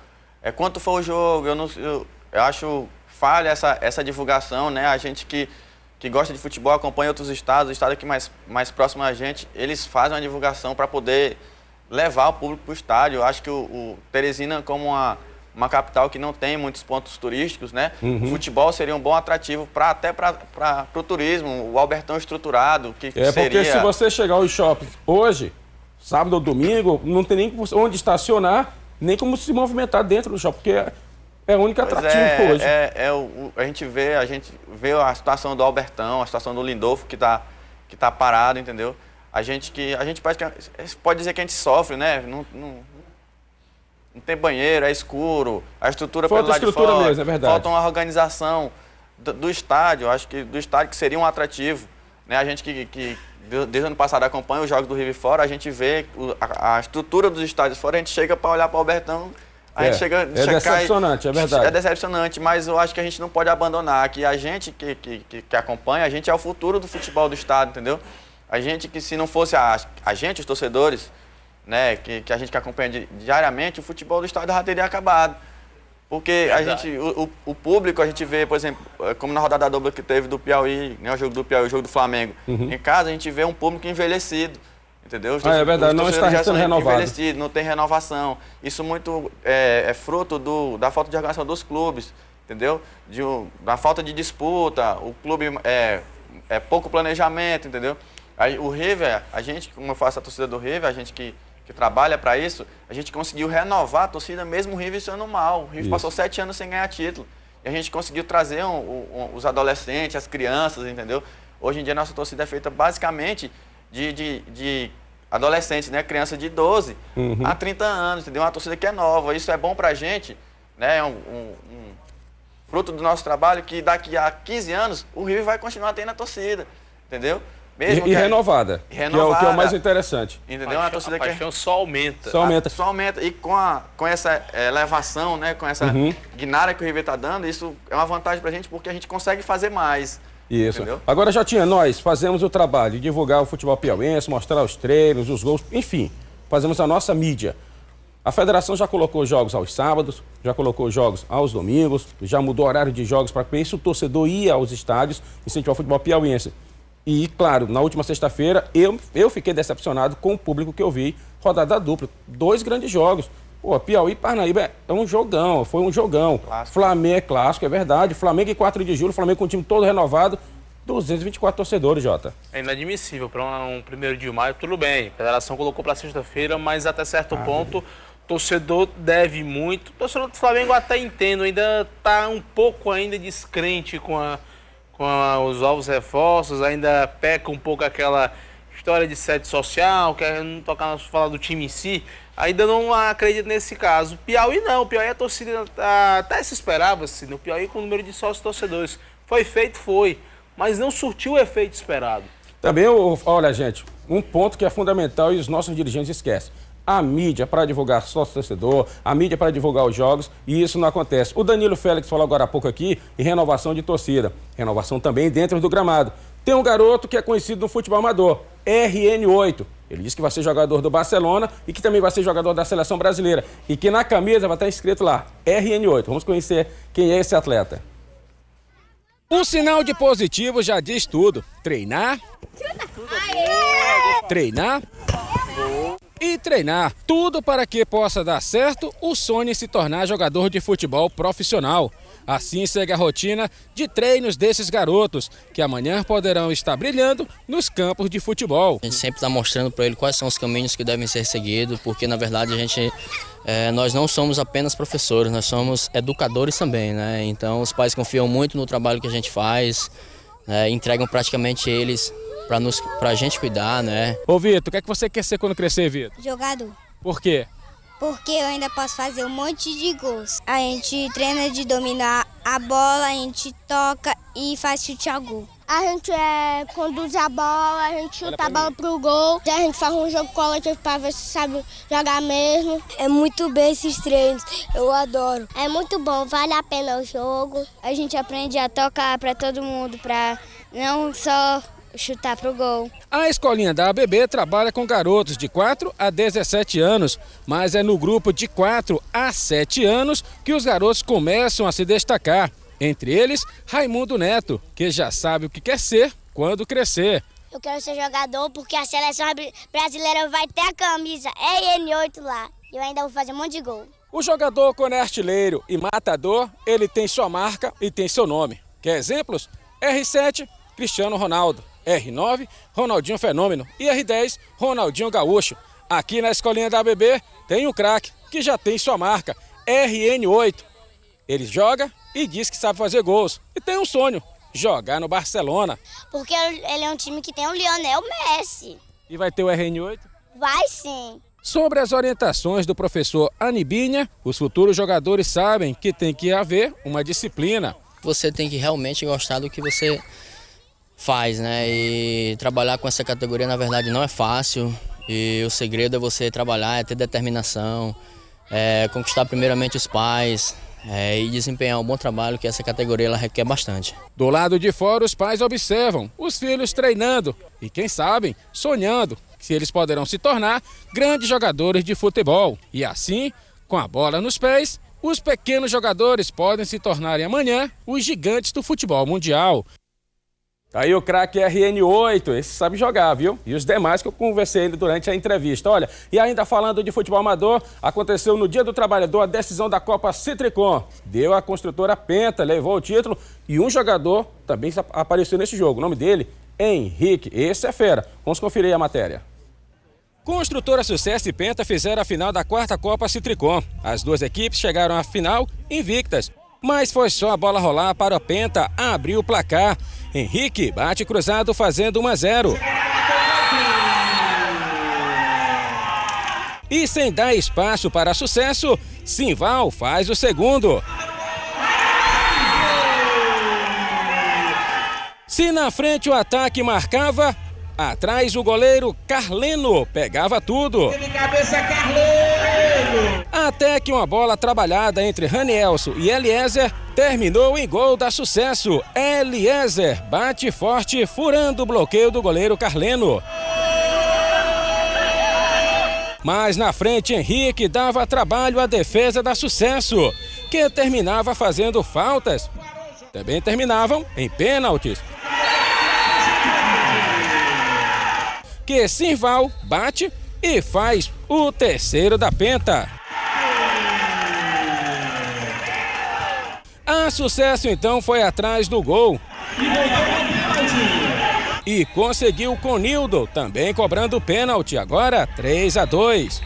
quanto foi o jogo, eu acho falha essa divulgação, né? A gente que que gosta de futebol, acompanha outros estados, o estado aqui mais próximo a gente, eles fazem uma divulgação para poder levar o público para o estádio. Eu acho que o Teresina, como uma capital que não tem muitos pontos turísticos, né? O futebol seria um bom atrativo até para o turismo, o Albertão estruturado, que seria... Porque se você chegar aos shoppings hoje, sábado ou domingo, não tem nem onde estacionar, nem como se movimentar dentro do shopping, porque é o único atrativo hoje. A gente vê a situação do Albertão, a situação do Lindolfo, que tá parado, entendeu? A gente pode dizer que a gente sofre, né? Não tem banheiro, é escuro, a estrutura pelo lado de fora, mesmo, é verdade. Falta uma organização do estádio, acho que do estádio que seria um atrativo, né? A gente que desde o ano passado acompanha os jogos do River fora, a gente vê a estrutura dos estádios fora, a gente chega para olhar para o Albertão, é decepcionante, é verdade. É decepcionante, mas eu acho que a gente não pode abandonar, que a gente que acompanha, a gente é o futuro do futebol do estado, entendeu? A gente que se não fosse a gente, os torcedores, né, que a gente que acompanha diariamente, o futebol do estado já teria acabado. Porque o público, a gente vê, por exemplo, como na rodada dupla que teve do Piauí, né, o jogo do Piauí, o jogo do Flamengo. Em casa a gente vê um público envelhecido, entendeu? É verdade, não está sendo renovado. Não tem renovação. Isso muito é fruto da falta de organização dos clubes, entendeu? Da falta de disputa, o clube é pouco planejamento, entendeu? Aí, o River, a gente, como eu faço a torcida do River, a gente que trabalha para isso, a gente conseguiu renovar a torcida mesmo o River sendo mal. O River passou 7 anos sem ganhar título. E a gente conseguiu trazer os adolescentes, as crianças, entendeu? Hoje em dia, nossa torcida é feita basicamente de adolescentes, né? Criança de 12 a 30 anos, entendeu? Uma torcida que é nova. Isso é bom para a gente, né? É um fruto do nosso trabalho que daqui a 15 anos o River vai continuar tendo a torcida, entendeu? Mesmo renovada, que é o mais interessante. Entendeu? A paixão só aumenta. Só aumenta. E com essa elevação, né? Com essa guinada que o River está dando, isso é uma vantagem para a gente, porque a gente consegue fazer mais. Isso. Entendeu? Agora, Jotinha, nós fazemos o trabalho de divulgar o futebol piauiense, mostrar os treinos, os gols, enfim, fazemos a nossa mídia. A federação já colocou jogos aos sábados, já colocou jogos aos domingos, já mudou o horário de jogos para que isso o torcedor ia aos estádios incentivar o futebol piauiense. E, claro, na última sexta-feira, eu fiquei decepcionado com o público que eu vi, rodada dupla, 2 grandes jogos. Pô, Piauí e Parnaíba é um jogão, foi um jogão. Clássico. Flamengo é clássico, é verdade. Flamengo em 4 de julho, Flamengo com o time todo renovado, 224 torcedores, Jota. É inadmissível para um 1º de maio, tudo bem. A federação colocou para sexta-feira, mas até certo ponto, o torcedor deve muito. O torcedor do Flamengo até entendo, ainda está um pouco ainda descrente com os novos reforços, ainda peca um pouco aquela história de sede social, quer não falar do time em si, ainda não acredito nesse caso. Piauí não, o Piauí a torcida até se esperava, assim, no Piauí com o número de sócios torcedores. Foi feito, mas não surtiu o efeito esperado. Também, olha gente, um ponto que é fundamental e os nossos dirigentes esquecem. A mídia para divulgar sócio-torcedor, a mídia para divulgar os jogos, e isso não acontece. O Danilo Félix falou agora há pouco aqui em renovação de torcida. Renovação também dentro do gramado. Tem um garoto que é conhecido no futebol amador, RN8. Ele disse que vai ser jogador do Barcelona e que também vai ser jogador da seleção brasileira. E que na camisa vai estar escrito lá, RN8. Vamos conhecer quem é esse atleta. O sinal de positivo já diz tudo. Treinar. E treinar, tudo para que possa dar certo o sonho em se tornar jogador de futebol profissional. Assim segue a rotina de treinos desses garotos, que amanhã poderão estar brilhando nos campos de futebol. A gente sempre está mostrando para ele quais são os caminhos que devem ser seguidos, porque na verdade nós não somos apenas professores, nós somos educadores também, né? Então os pais confiam muito no trabalho que a gente faz, né? Entregam praticamente eles pra gente cuidar, né? Ô Vitor, o que é que você quer ser quando crescer, Vitor? Jogador. Por quê? Porque eu ainda posso fazer um monte de gols. A gente treina de dominar a bola, a gente toca e faz chute ao gol. A gente conduz a bola, a gente chuta a bola pro gol. A gente faz um jogo coletivo pra ver se sabe jogar mesmo. É muito bem esses treinos, eu adoro. É muito bom, vale a pena o jogo. A gente aprende a tocar pra todo mundo, pra não só chutar pro gol. A escolinha da ABB trabalha com garotos de 4 a 17 anos, mas é no grupo de 4 a 7 anos que os garotos começam a se destacar. Entre eles, Raimundo Neto, que já sabe o que quer ser quando crescer. Eu quero ser jogador porque a seleção brasileira vai ter a camisa RN8 lá. E eu ainda vou fazer um monte de gol. O jogador, quando é artilheiro e matador, ele tem sua marca e tem seu nome. Quer exemplos? R7, Cristiano Ronaldo. R9, Ronaldinho Fenômeno. E R10, Ronaldinho Gaúcho. Aqui na escolinha da ABB tem um craque que já tem sua marca, RN8. Ele joga e diz que sabe fazer gols. E tem um sonho, jogar no Barcelona. Porque ele é um time que tem o Lionel Messi. E vai ter o RN8? Vai sim. Sobre as orientações do professor Anibinha, os futuros jogadores sabem que tem que haver uma disciplina. Você tem que realmente gostar do que você faz, né? E trabalhar com essa categoria, na verdade, não é fácil. E o segredo é você trabalhar, é ter determinação, conquistar primeiramente os pais e desempenhar um bom trabalho, que essa categoria ela requer bastante. Do lado de fora, os pais observam os filhos treinando e, quem sabe, sonhando se eles poderão se tornar grandes jogadores de futebol. E assim, com a bola nos pés, os pequenos jogadores podem se tornarem amanhã os gigantes do futebol mundial. Tá aí o craque RN8, esse sabe jogar, viu? E os demais que eu conversei ele durante a entrevista. Olha, e ainda falando de futebol amador, aconteceu no Dia do Trabalhador a decisão da Copa Citricom. Deu a construtora Penta, levou o título e um jogador também apareceu nesse jogo. O nome dele, Henrique. Esse é fera. Vamos conferir a matéria. Construtora Sucesso e Penta fizeram a final da 4ª Copa Citricom. As duas equipes chegaram à final invictas, mas foi só a bola rolar para a Penta abrir o placar. Henrique bate cruzado fazendo 1-0. E sem dar espaço para sucesso, Simval faz o segundo. Se na frente o ataque marcava, atrás o goleiro Carleno pegava tudo. Até que uma bola trabalhada entre Ranielson e Eliezer terminou em gol da Sucesso. Eliezer bate forte, furando o bloqueio do goleiro Carleno. Mas na frente, Henrique dava trabalho à defesa da Sucesso, que terminava fazendo faltas. Também terminavam em pênaltis. Que Simval bate e faz o terceiro da Penta. A Sucesso então foi atrás do gol e conseguiu com Nildo, também cobrando pênalti, agora 3-2.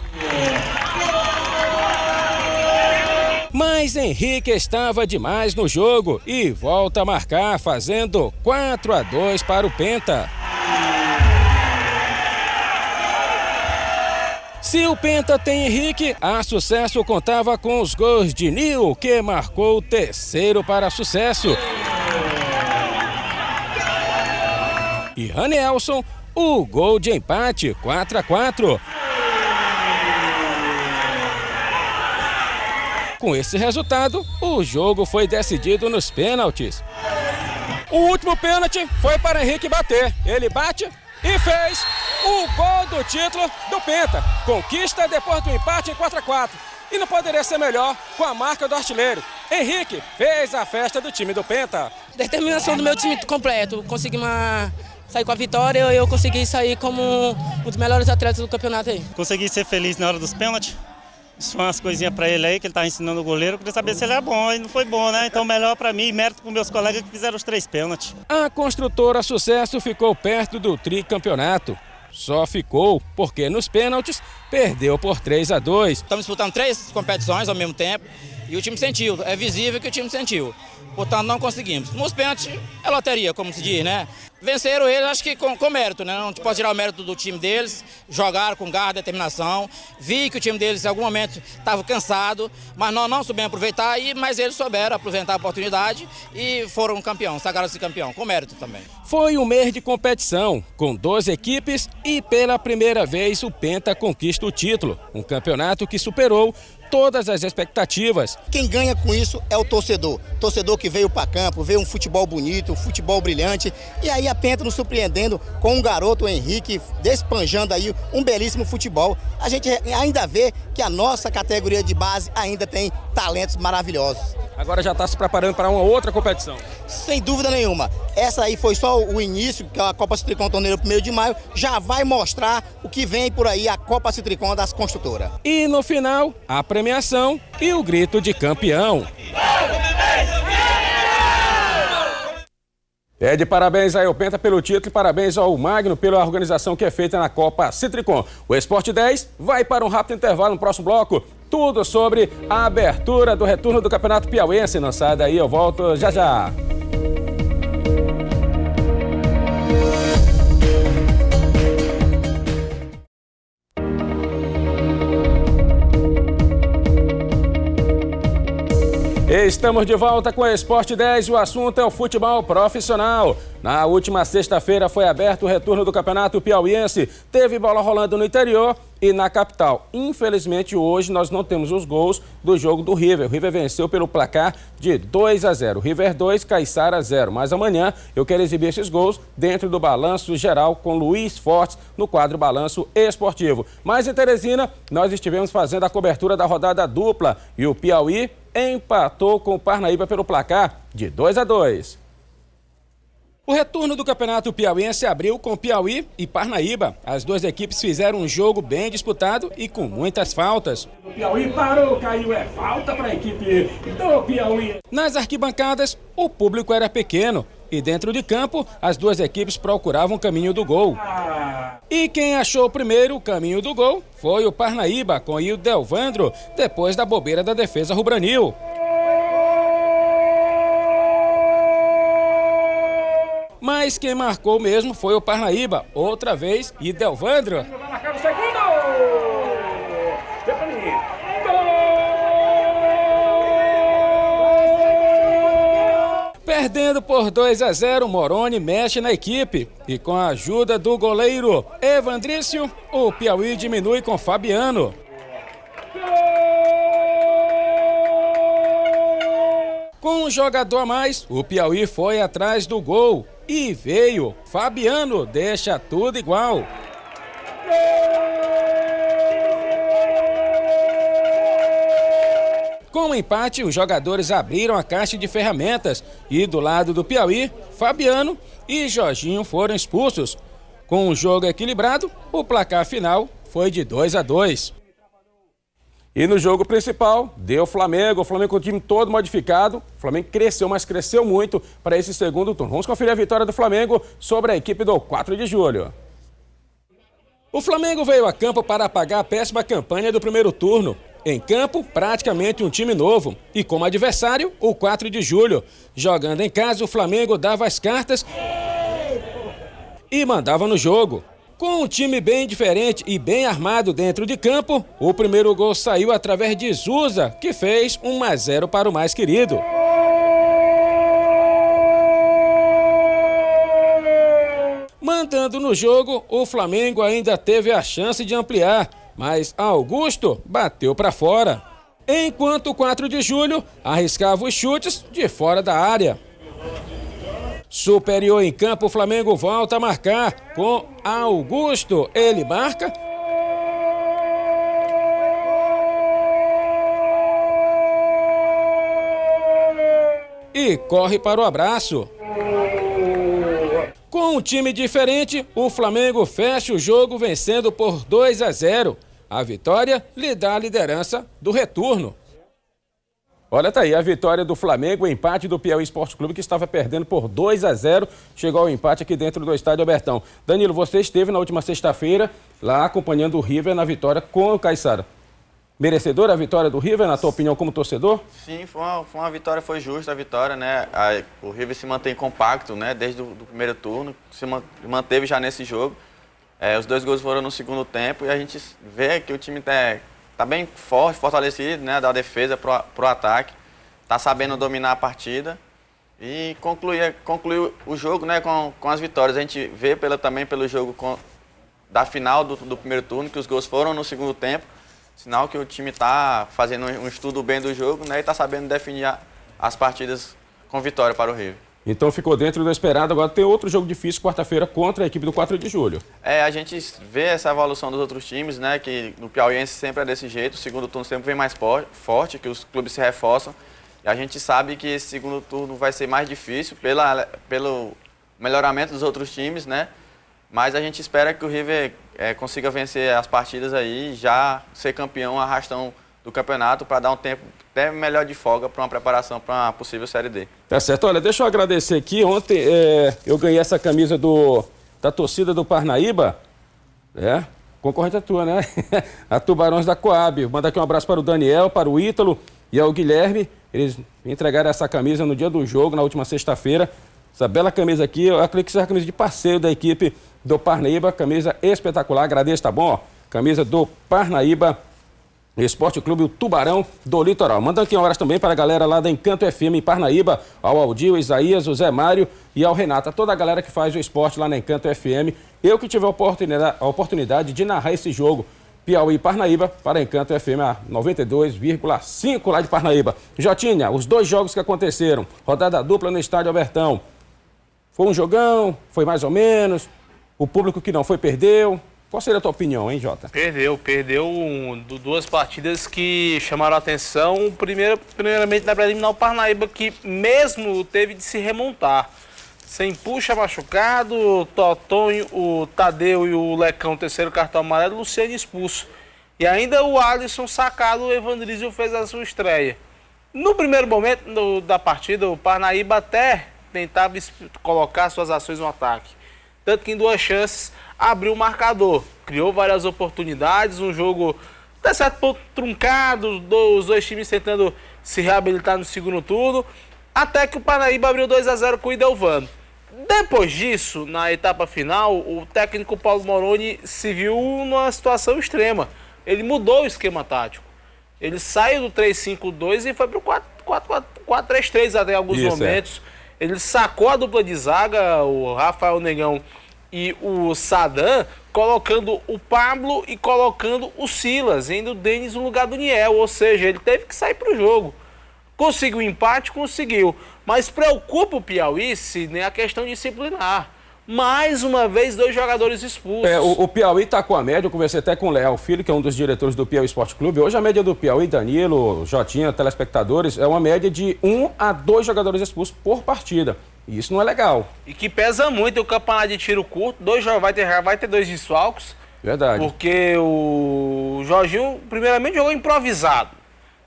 Mas Henrique estava demais no jogo e volta a marcar, fazendo 4-2 para o Penta. Se o Penta tem Henrique, a Sucesso contava com os gols de Nil, que marcou o terceiro para Sucesso. E Ranielson, o gol de empate, 4-4. Com esse resultado, o jogo foi decidido nos pênaltis. O último pênalti foi para Henrique bater. Ele bate e fez o gol do título do Penta. Conquista depois do empate em 4-4. E não poderia ser melhor com a marca do artilheiro. Henrique fez a festa do time do Penta. Determinação do meu time completo. Conseguimos sair com a vitória e eu consegui sair como um dos melhores atletas do campeonato aí. Consegui ser feliz na hora dos pênaltis. Isso foi umas coisinhas para ele aí, que ele estava ensinando o goleiro. Eu queria saber se ele é bom, e não foi bom, né? Então melhor para mim e mérito para meus colegas que fizeram os 3 pênaltis. A construtora Sucesso ficou perto do tricampeonato. Só ficou porque nos pênaltis perdeu por 3-2. Estamos disputando 3 competições ao mesmo tempo e o time sentiu, é visível que o time sentiu. Portanto, não conseguimos. Nos pênaltis é loteria, como se diz, né? Venceram eles, acho que com mérito, né? Não pode tirar o mérito do time deles, jogaram com garra, determinação. Vi que o time deles em algum momento estava cansado, mas nós não soubemos aproveitar, mas eles souberam aproveitar a oportunidade e foram campeão, sagraram-se campeão, com mérito também. Foi um mês de competição, com 12 equipes e pela primeira vez o Penta conquista o título. Um campeonato que superou todas as expectativas. Quem ganha com isso é o torcedor. Torcedor que veio para campo, veio um futebol bonito, um futebol brilhante. E aí a Penta nos surpreendendo com um garoto, o Henrique, despanjando aí um belíssimo futebol. A gente ainda vê que a nossa categoria de base ainda tem talentos maravilhosos. Agora já está se preparando para uma outra competição. Sem dúvida nenhuma. Essa aí foi só o início, que a Copa Citricom Torneio 1º de maio já vai mostrar o que vem por aí, a Copa Citricom das construtoras. E no final, a premiação e o grito de campeão. Pede parabéns ao Penta pelo título e parabéns ao Magno pela organização que é feita na Copa Citricom. O Esporte 10 vai para um rápido intervalo no próximo bloco. Tudo sobre a abertura do retorno do Campeonato Piauiense. Não sai daí, eu volto já já. Estamos de volta com o Esporte 10 e o assunto é o futebol profissional. Na última sexta-feira foi aberto o retorno do Campeonato Piauiense. Teve bola rolando no interior e na capital. Infelizmente, hoje nós não temos os gols do jogo do River. O River venceu pelo placar de 2-0. River 2, Caiçara 0. Mas amanhã eu quero exibir esses gols dentro do balanço geral com Luiz Fortes no quadro Balanço Esportivo. Mas em Teresina, nós estivemos fazendo a cobertura da rodada dupla e o Piauí empatou com o Parnaíba pelo placar de 2-2. O retorno do Campeonato Piauiense abriu com Piauí e Parnaíba. As duas equipes fizeram um jogo bem disputado e com muitas faltas. O Piauí parou, caiu, é falta para a equipe do Piauí. Nas arquibancadas, o público era pequeno e dentro de campo, as duas equipes procuravam o caminho do gol. E quem achou primeiro o caminho do gol foi o Parnaíba, com o Delvandro, depois da bobeira da defesa rubranil. Mas quem marcou mesmo foi o Parnaíba, outra vez, e Delvandro. Vai marcar o segundo! Perdendo por 2-0, Moroni mexe na equipe. E com a ajuda do goleiro Evandrício, o Piauí diminui com Fabiano. Com um jogador a mais, o Piauí foi atrás do gol. E veio. Fabiano deixa tudo igual. Com o empate, os jogadores abriram a caixa de ferramentas e do lado do Piauí, Fabiano e Jorginho foram expulsos. Com um jogo equilibrado, o placar final foi de 2-2. E no jogo principal, deu Flamengo. O Flamengo com o time todo modificado. O Flamengo cresceu, mas cresceu muito para esse segundo turno. Vamos conferir a vitória do Flamengo sobre a equipe do 4 de julho. O Flamengo veio a campo para apagar a péssima campanha do primeiro turno. Em campo, praticamente um time novo. E como adversário, o 4 de julho. Jogando em casa, o Flamengo dava as cartas e mandava no jogo. Com um time bem diferente e bem armado dentro de campo, o primeiro gol saiu através de Zusa, que fez 1-0 para o mais querido. Mandando no jogo, o Flamengo ainda teve a chance de ampliar, mas Augusto bateu para fora. Enquanto o 4 de julho arriscava os chutes de fora da área. Superior em campo, o Flamengo volta a marcar com Augusto. Ele marca. E corre para o abraço. Com um time diferente, o Flamengo fecha o jogo vencendo por 2-0. A vitória lhe dá a liderança do retorno. Olha, tá aí a vitória do Flamengo, o empate do Piauí Esporte Clube, que estava perdendo por 2-0, chegou ao empate aqui dentro do estádio Albertão. Danilo, você esteve na última sexta-feira lá acompanhando o River na vitória com o Caiçara. Merecedora a vitória do River, na tua opinião, como torcedor? Sim, foi uma vitória, foi justa a vitória, né? O River se mantém compacto, né? Desde o primeiro turno, se manteve já nesse jogo. Os 2 gols foram no segundo tempo e a gente vê que o time tá bem forte, fortalecido, né, da defesa pro ataque, tá sabendo dominar a partida e concluiu o jogo, né, com as vitórias. A gente vê também pelo jogo da final do primeiro turno, que os gols foram no segundo tempo, sinal que o time tá fazendo um estudo bem do jogo, né, e tá sabendo definir as partidas com vitória para o River. Então ficou dentro do esperado. Agora tem outro jogo difícil quarta-feira contra a equipe do 4 de julho. A gente vê essa evolução dos outros times, né? Que no Piauiense sempre é desse jeito. O segundo turno sempre vem mais forte, que os clubes se reforçam. E a gente sabe que esse segundo turno vai ser mais difícil pelo melhoramento dos outros times, né? Mas a gente espera que o River consiga vencer as partidas aí e já ser campeão arrastão do campeonato para dar um tempo até melhor de folga para uma preparação para uma possível Série D. Tá certo. Olha, deixa eu agradecer aqui. Ontem eu ganhei essa camisa da torcida do Parnaíba. Concorrente à tua, né? A Tubarões da Coab. Manda aqui um abraço para o Daniel, para o Ítalo e ao Guilherme. Eles entregaram essa camisa no dia do jogo, na última sexta-feira. Essa bela camisa aqui, eu acredito que seja a camisa de parceiro da equipe do Parnaíba. Camisa espetacular, agradeço, tá bom? Camisa do Parnaíba Esporte Clube, o Tubarão do Litoral. Manda aqui um abraço também para a galera lá da Encanto FM em Parnaíba, ao Aldir, o Isaías, o Zé Mário e ao Renato. A toda a galera que faz o esporte lá na Encanto FM. Eu que tive a oportunidade de narrar esse jogo, Piauí e Parnaíba, para Encanto FM, a 92,5 lá de Parnaíba. Jotinha, os 2 jogos que aconteceram, rodada dupla no Estádio Albertão. Foi um jogão? Foi mais ou menos? O público que não foi perdeu? Qual seria a tua opinião, hein, Jota? Perdeu 2 partidas que chamaram a atenção. Primeiramente, na preliminar, o Parnaíba, que mesmo teve de se remontar. Sem Puxa machucado, o Totonho, o Tadeu e o Lecão, terceiro cartão amarelo, o Luciano expulso. E ainda o Alisson sacado, o Evandrizio fez a sua estreia. No primeiro momento da partida, o Parnaíba até tentava colocar suas ações no ataque. Tanto que em 2 chances abriu o marcador. Criou várias oportunidades, um jogo até certo ponto truncado, os 2 times tentando se reabilitar no segundo turno, até que o Parnaíba abriu 2-0 com o Idelvano. Depois disso, na etapa final, o técnico Paulo Moroni se viu numa situação extrema. Ele mudou o esquema tático. Ele saiu do 3-5-2 e foi para o 4-3-3 até em alguns momentos. Ele sacou a dupla de zaga, o Rafael Negão e o Sadam, colocando o Pablo e colocando o Silas, indo o Denis no lugar do Niel. Ou seja, ele teve que sair para o jogo. Conseguiu o empate? Conseguiu. Mas preocupa o Piauí, Sidney, a questão disciplinar. Mais uma vez, 2 jogadores expulsos. O Piauí está com a média, eu conversei até com o Leal Filho, que é um dos diretores do Piauí Esporte Clube. Hoje a média do Piauí, Danilo, Jotinha, telespectadores, é uma média de 1 a 2 jogadores expulsos por partida. E isso não é legal. E que pesa muito o campeonato de tiro curto. Vai ter 2 desfalques. Verdade. Porque o Jorginho, primeiramente, jogou improvisado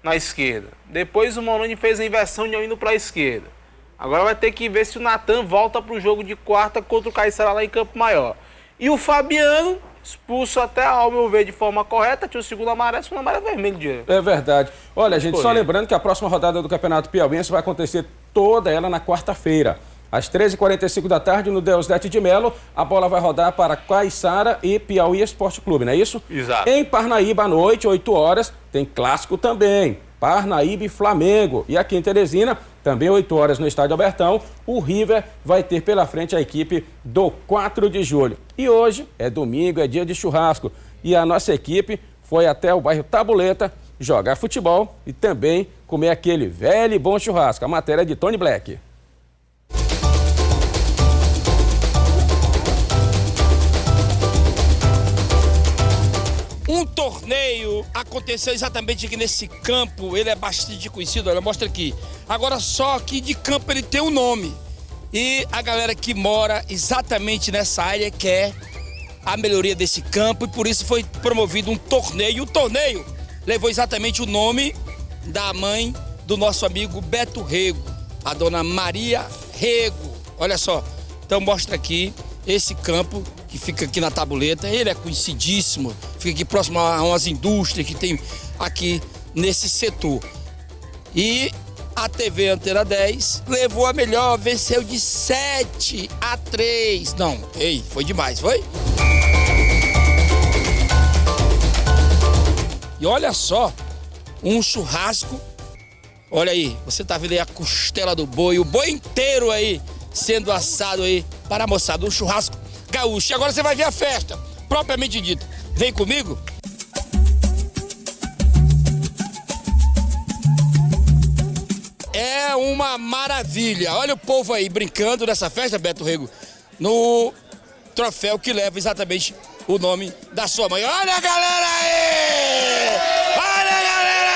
na esquerda. Depois o Moroni fez a inversão de indo para a esquerda. Agora vai ter que ver se o Natan volta para o jogo de quarta contra o Caiçara lá em Campo Maior. E o Fabiano, expulso até, ao meu ver, de forma correta, tinha o segundo amarelo vermelho, Diego. É verdade. Olha, gente, só lembrando que a próxima rodada do Campeonato Piauiense vai acontecer toda ela na quarta-feira. Às 13h45 da tarde, no Deusdete de Melo, a bola vai rodar para Caiçara e Piauí Esporte Clube, não é isso? Exato. Em Parnaíba, à noite, 8 horas, tem clássico também. Parnaíba e Flamengo. E aqui em Teresina, também 8 horas no Estádio Albertão, o River vai ter pela frente a equipe do 4 de julho. E hoje é domingo, é dia de churrasco. E a nossa equipe foi até o bairro Tabuleta jogar futebol e também comer aquele velho e bom churrasco. A matéria é de Tony Black. Um torneio aconteceu exatamente aqui nesse campo, ele é bastante conhecido, olha, mostra aqui. Agora só aqui de campo ele tem um nome. E a galera que mora exatamente nessa área quer a melhoria desse campo e por isso foi promovido um torneio. O torneio levou exatamente o nome da mãe do nosso amigo Beto Rego, a dona Maria Rego. Olha só, então mostra aqui esse campo que fica aqui na Tabuleta, ele é conhecidíssimo, fica aqui próximo a umas indústrias que tem aqui nesse setor. E a TV Antena 10 levou a melhor, venceu de 7-3. Não, foi demais, foi? E olha só, um churrasco, olha aí, você tá vendo aí a costela do boi, o boi inteiro aí sendo assado aí para a moçada, um churrasco gaúcho. E agora você vai ver a festa, propriamente dita. Vem comigo. É uma maravilha. Olha o povo aí brincando nessa festa, Beto Rego, no troféu que leva exatamente o nome da sua mãe. Olha a galera aí! Olha a galera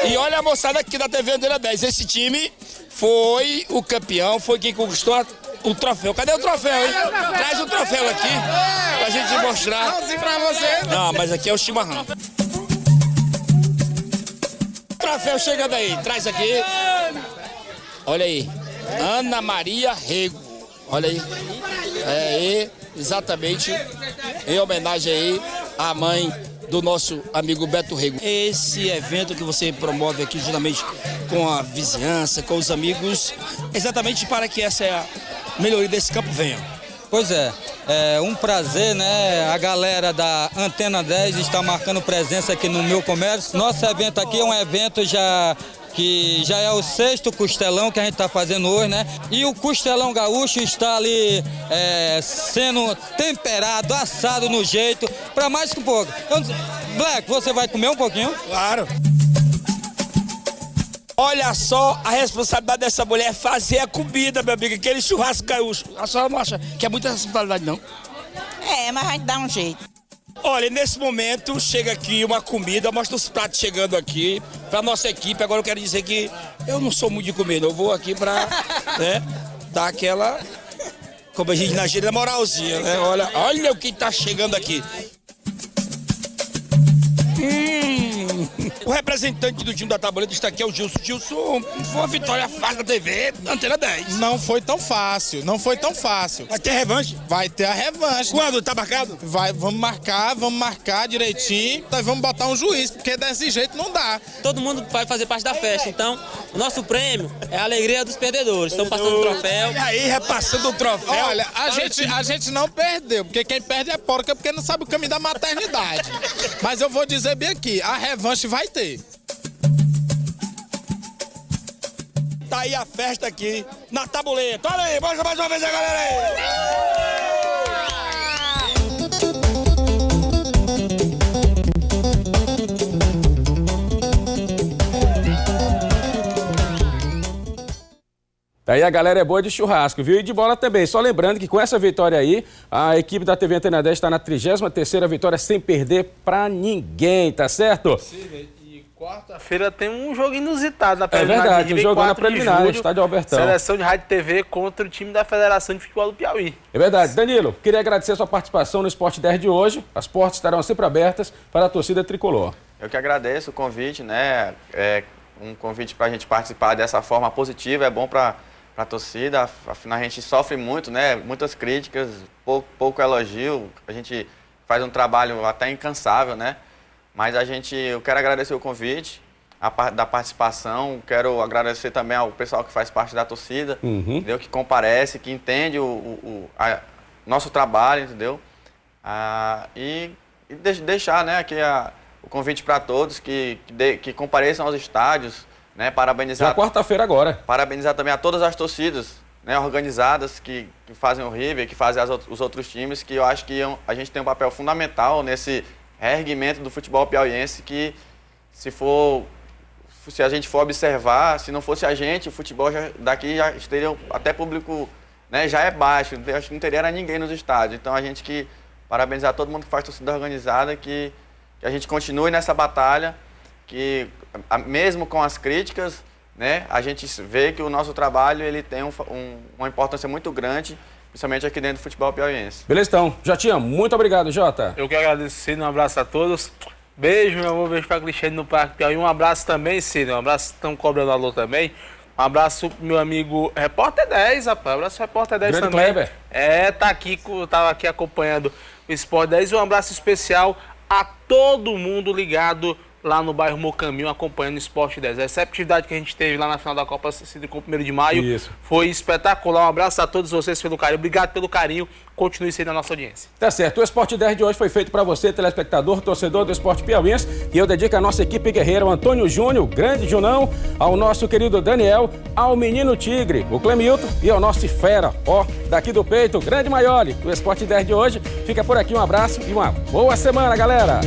aí! E olha a moçada aqui da TV Antena 10. Esse time foi o campeão, foi quem conquistou o troféu. Cadê o troféu, hein? Traz o troféu aqui pra gente mostrar. Não, pra você. Não, mas aqui é o chimarrão. O troféu chegando aí, traz aqui. Olha aí. Ana Maria Rego. Olha aí. Exatamente. Em homenagem aí à mãe do nosso amigo Beto Rego. Esse evento que você promove aqui justamente com a vizinhança, com os amigos, exatamente para que essa melhoria desse campo venha. Pois é um prazer, né? A galera da Antena 10 está marcando presença aqui no meu comércio. Nosso evento aqui é um evento que já é o 6º costelão que a gente está fazendo hoje, né? E o costelão gaúcho está ali sendo temperado, assado no jeito, para mais que um pouco. Então, Black, você vai comer um pouquinho? Claro. Olha só a responsabilidade dessa mulher, fazer a comida, meu amigo, aquele churrasco gaúcho. A senhora não acha que é muita responsabilidade, não? Mas a gente dá um jeito. Olha, nesse momento chega aqui uma comida, mostra os pratos chegando aqui pra nossa equipe. Agora eu quero dizer que eu não sou muito de comida, eu vou aqui pra dar aquela, como a gente na gíria, moralzinha, né? Olha o que tá chegando aqui. O representante do time da Taboleta está aqui, é o Gilson. Gilson, foi uma vitória fácil da TV, Antena 10. Não foi tão fácil, não foi tão fácil. Vai ter revanche? Vai ter a revanche. Quando? Tá marcado? Vamos marcar direitinho, nós vamos botar um juiz, porque desse jeito não dá. Todo mundo vai fazer parte da festa, então o nosso prêmio é a alegria dos perdedores. Estão passando o troféu. E aí, repassando o troféu. Olha, a gente não perdeu, porque quem perde é porca, porque não sabe o caminho da maternidade. Mas eu vou dizer bem aqui, a revanche vai ter. Tá aí a festa aqui na Taboleta. Olha aí, mostra mais uma vez a galera aí. Daí a galera é boa de churrasco, viu? E de bola também. Só lembrando que com essa vitória aí, a equipe da TV Antena 10 está na 33ª vitória sem perder pra ninguém, tá certo? Sim, e quarta-feira tem um jogo inusitado na preliminar. É verdade, um jogo na preliminar, no estádio Albertão. Seleção de Rádio e TV contra o time da Federação de Futebol do Piauí. É verdade. Danilo, queria agradecer a sua participação no Esporte 10 de hoje. As portas estarão sempre abertas para a torcida tricolor. Eu que agradeço o convite, né? Um convite para a gente participar dessa forma positiva, é bom para a torcida, afinal a gente sofre muito, né? Muitas críticas, pouco elogio, a gente faz um trabalho até incansável, né? Mas eu quero agradecer o convite, da participação, quero agradecer também ao pessoal que faz parte da torcida, entendeu? Que comparece, que entende o nosso trabalho, entendeu? E deixar, né, aqui o convite para todos que compareçam aos estádios, né, parabenizar. Já quarta-feira agora. Parabenizar também a todas as torcidas, né, organizadas que fazem o River, que fazem os outros times, que eu acho que a gente tem um papel fundamental nesse reerguimento do futebol piauiense, que se a gente for observar, se não fosse a gente, o futebol daqui já teria até público, né, já é baixo, acho que não teria ninguém nos estádios. Então a gente que parabenizar todo mundo que faz torcida organizada, que a gente continue nessa batalha, que mesmo com as críticas, né, a gente vê que o nosso trabalho ele tem uma importância muito grande, principalmente aqui dentro do futebol piauiense. Beleza, então. Jotinha, muito obrigado, Jota. Eu que agradeço, Cid, um abraço a todos. Beijo, meu amor, beijo para Cristiane no Parque Piauí. Um abraço também, Cid, um abraço, estão cobrando alô também. Um abraço pro meu amigo Repórter 10, rapaz. Um abraço Repórter 10 grande também. Kleber. Tava aqui acompanhando o Sport 10. Um abraço especial a todo mundo ligado lá no bairro Mocaminho, acompanhando o Sport 10. Essa atividade que a gente teve lá na final da Copa Cid com o 1º de maio. Isso. Foi espetacular. Um abraço a todos vocês pelo carinho. Obrigado pelo carinho. Continue sendo a nossa audiência. Tá certo. O Sport 10 de hoje foi feito para você, telespectador, torcedor do Esporte Piauiense. E eu dedico a nossa equipe guerreira, ao Antônio Júnior, o grande Junão, ao nosso querido Daniel, ao menino Tigre, o Clemilton e ao nosso fera, daqui do peito, o grande Maioli. O Sport 10 de hoje fica por aqui. Um abraço e uma boa semana, galera.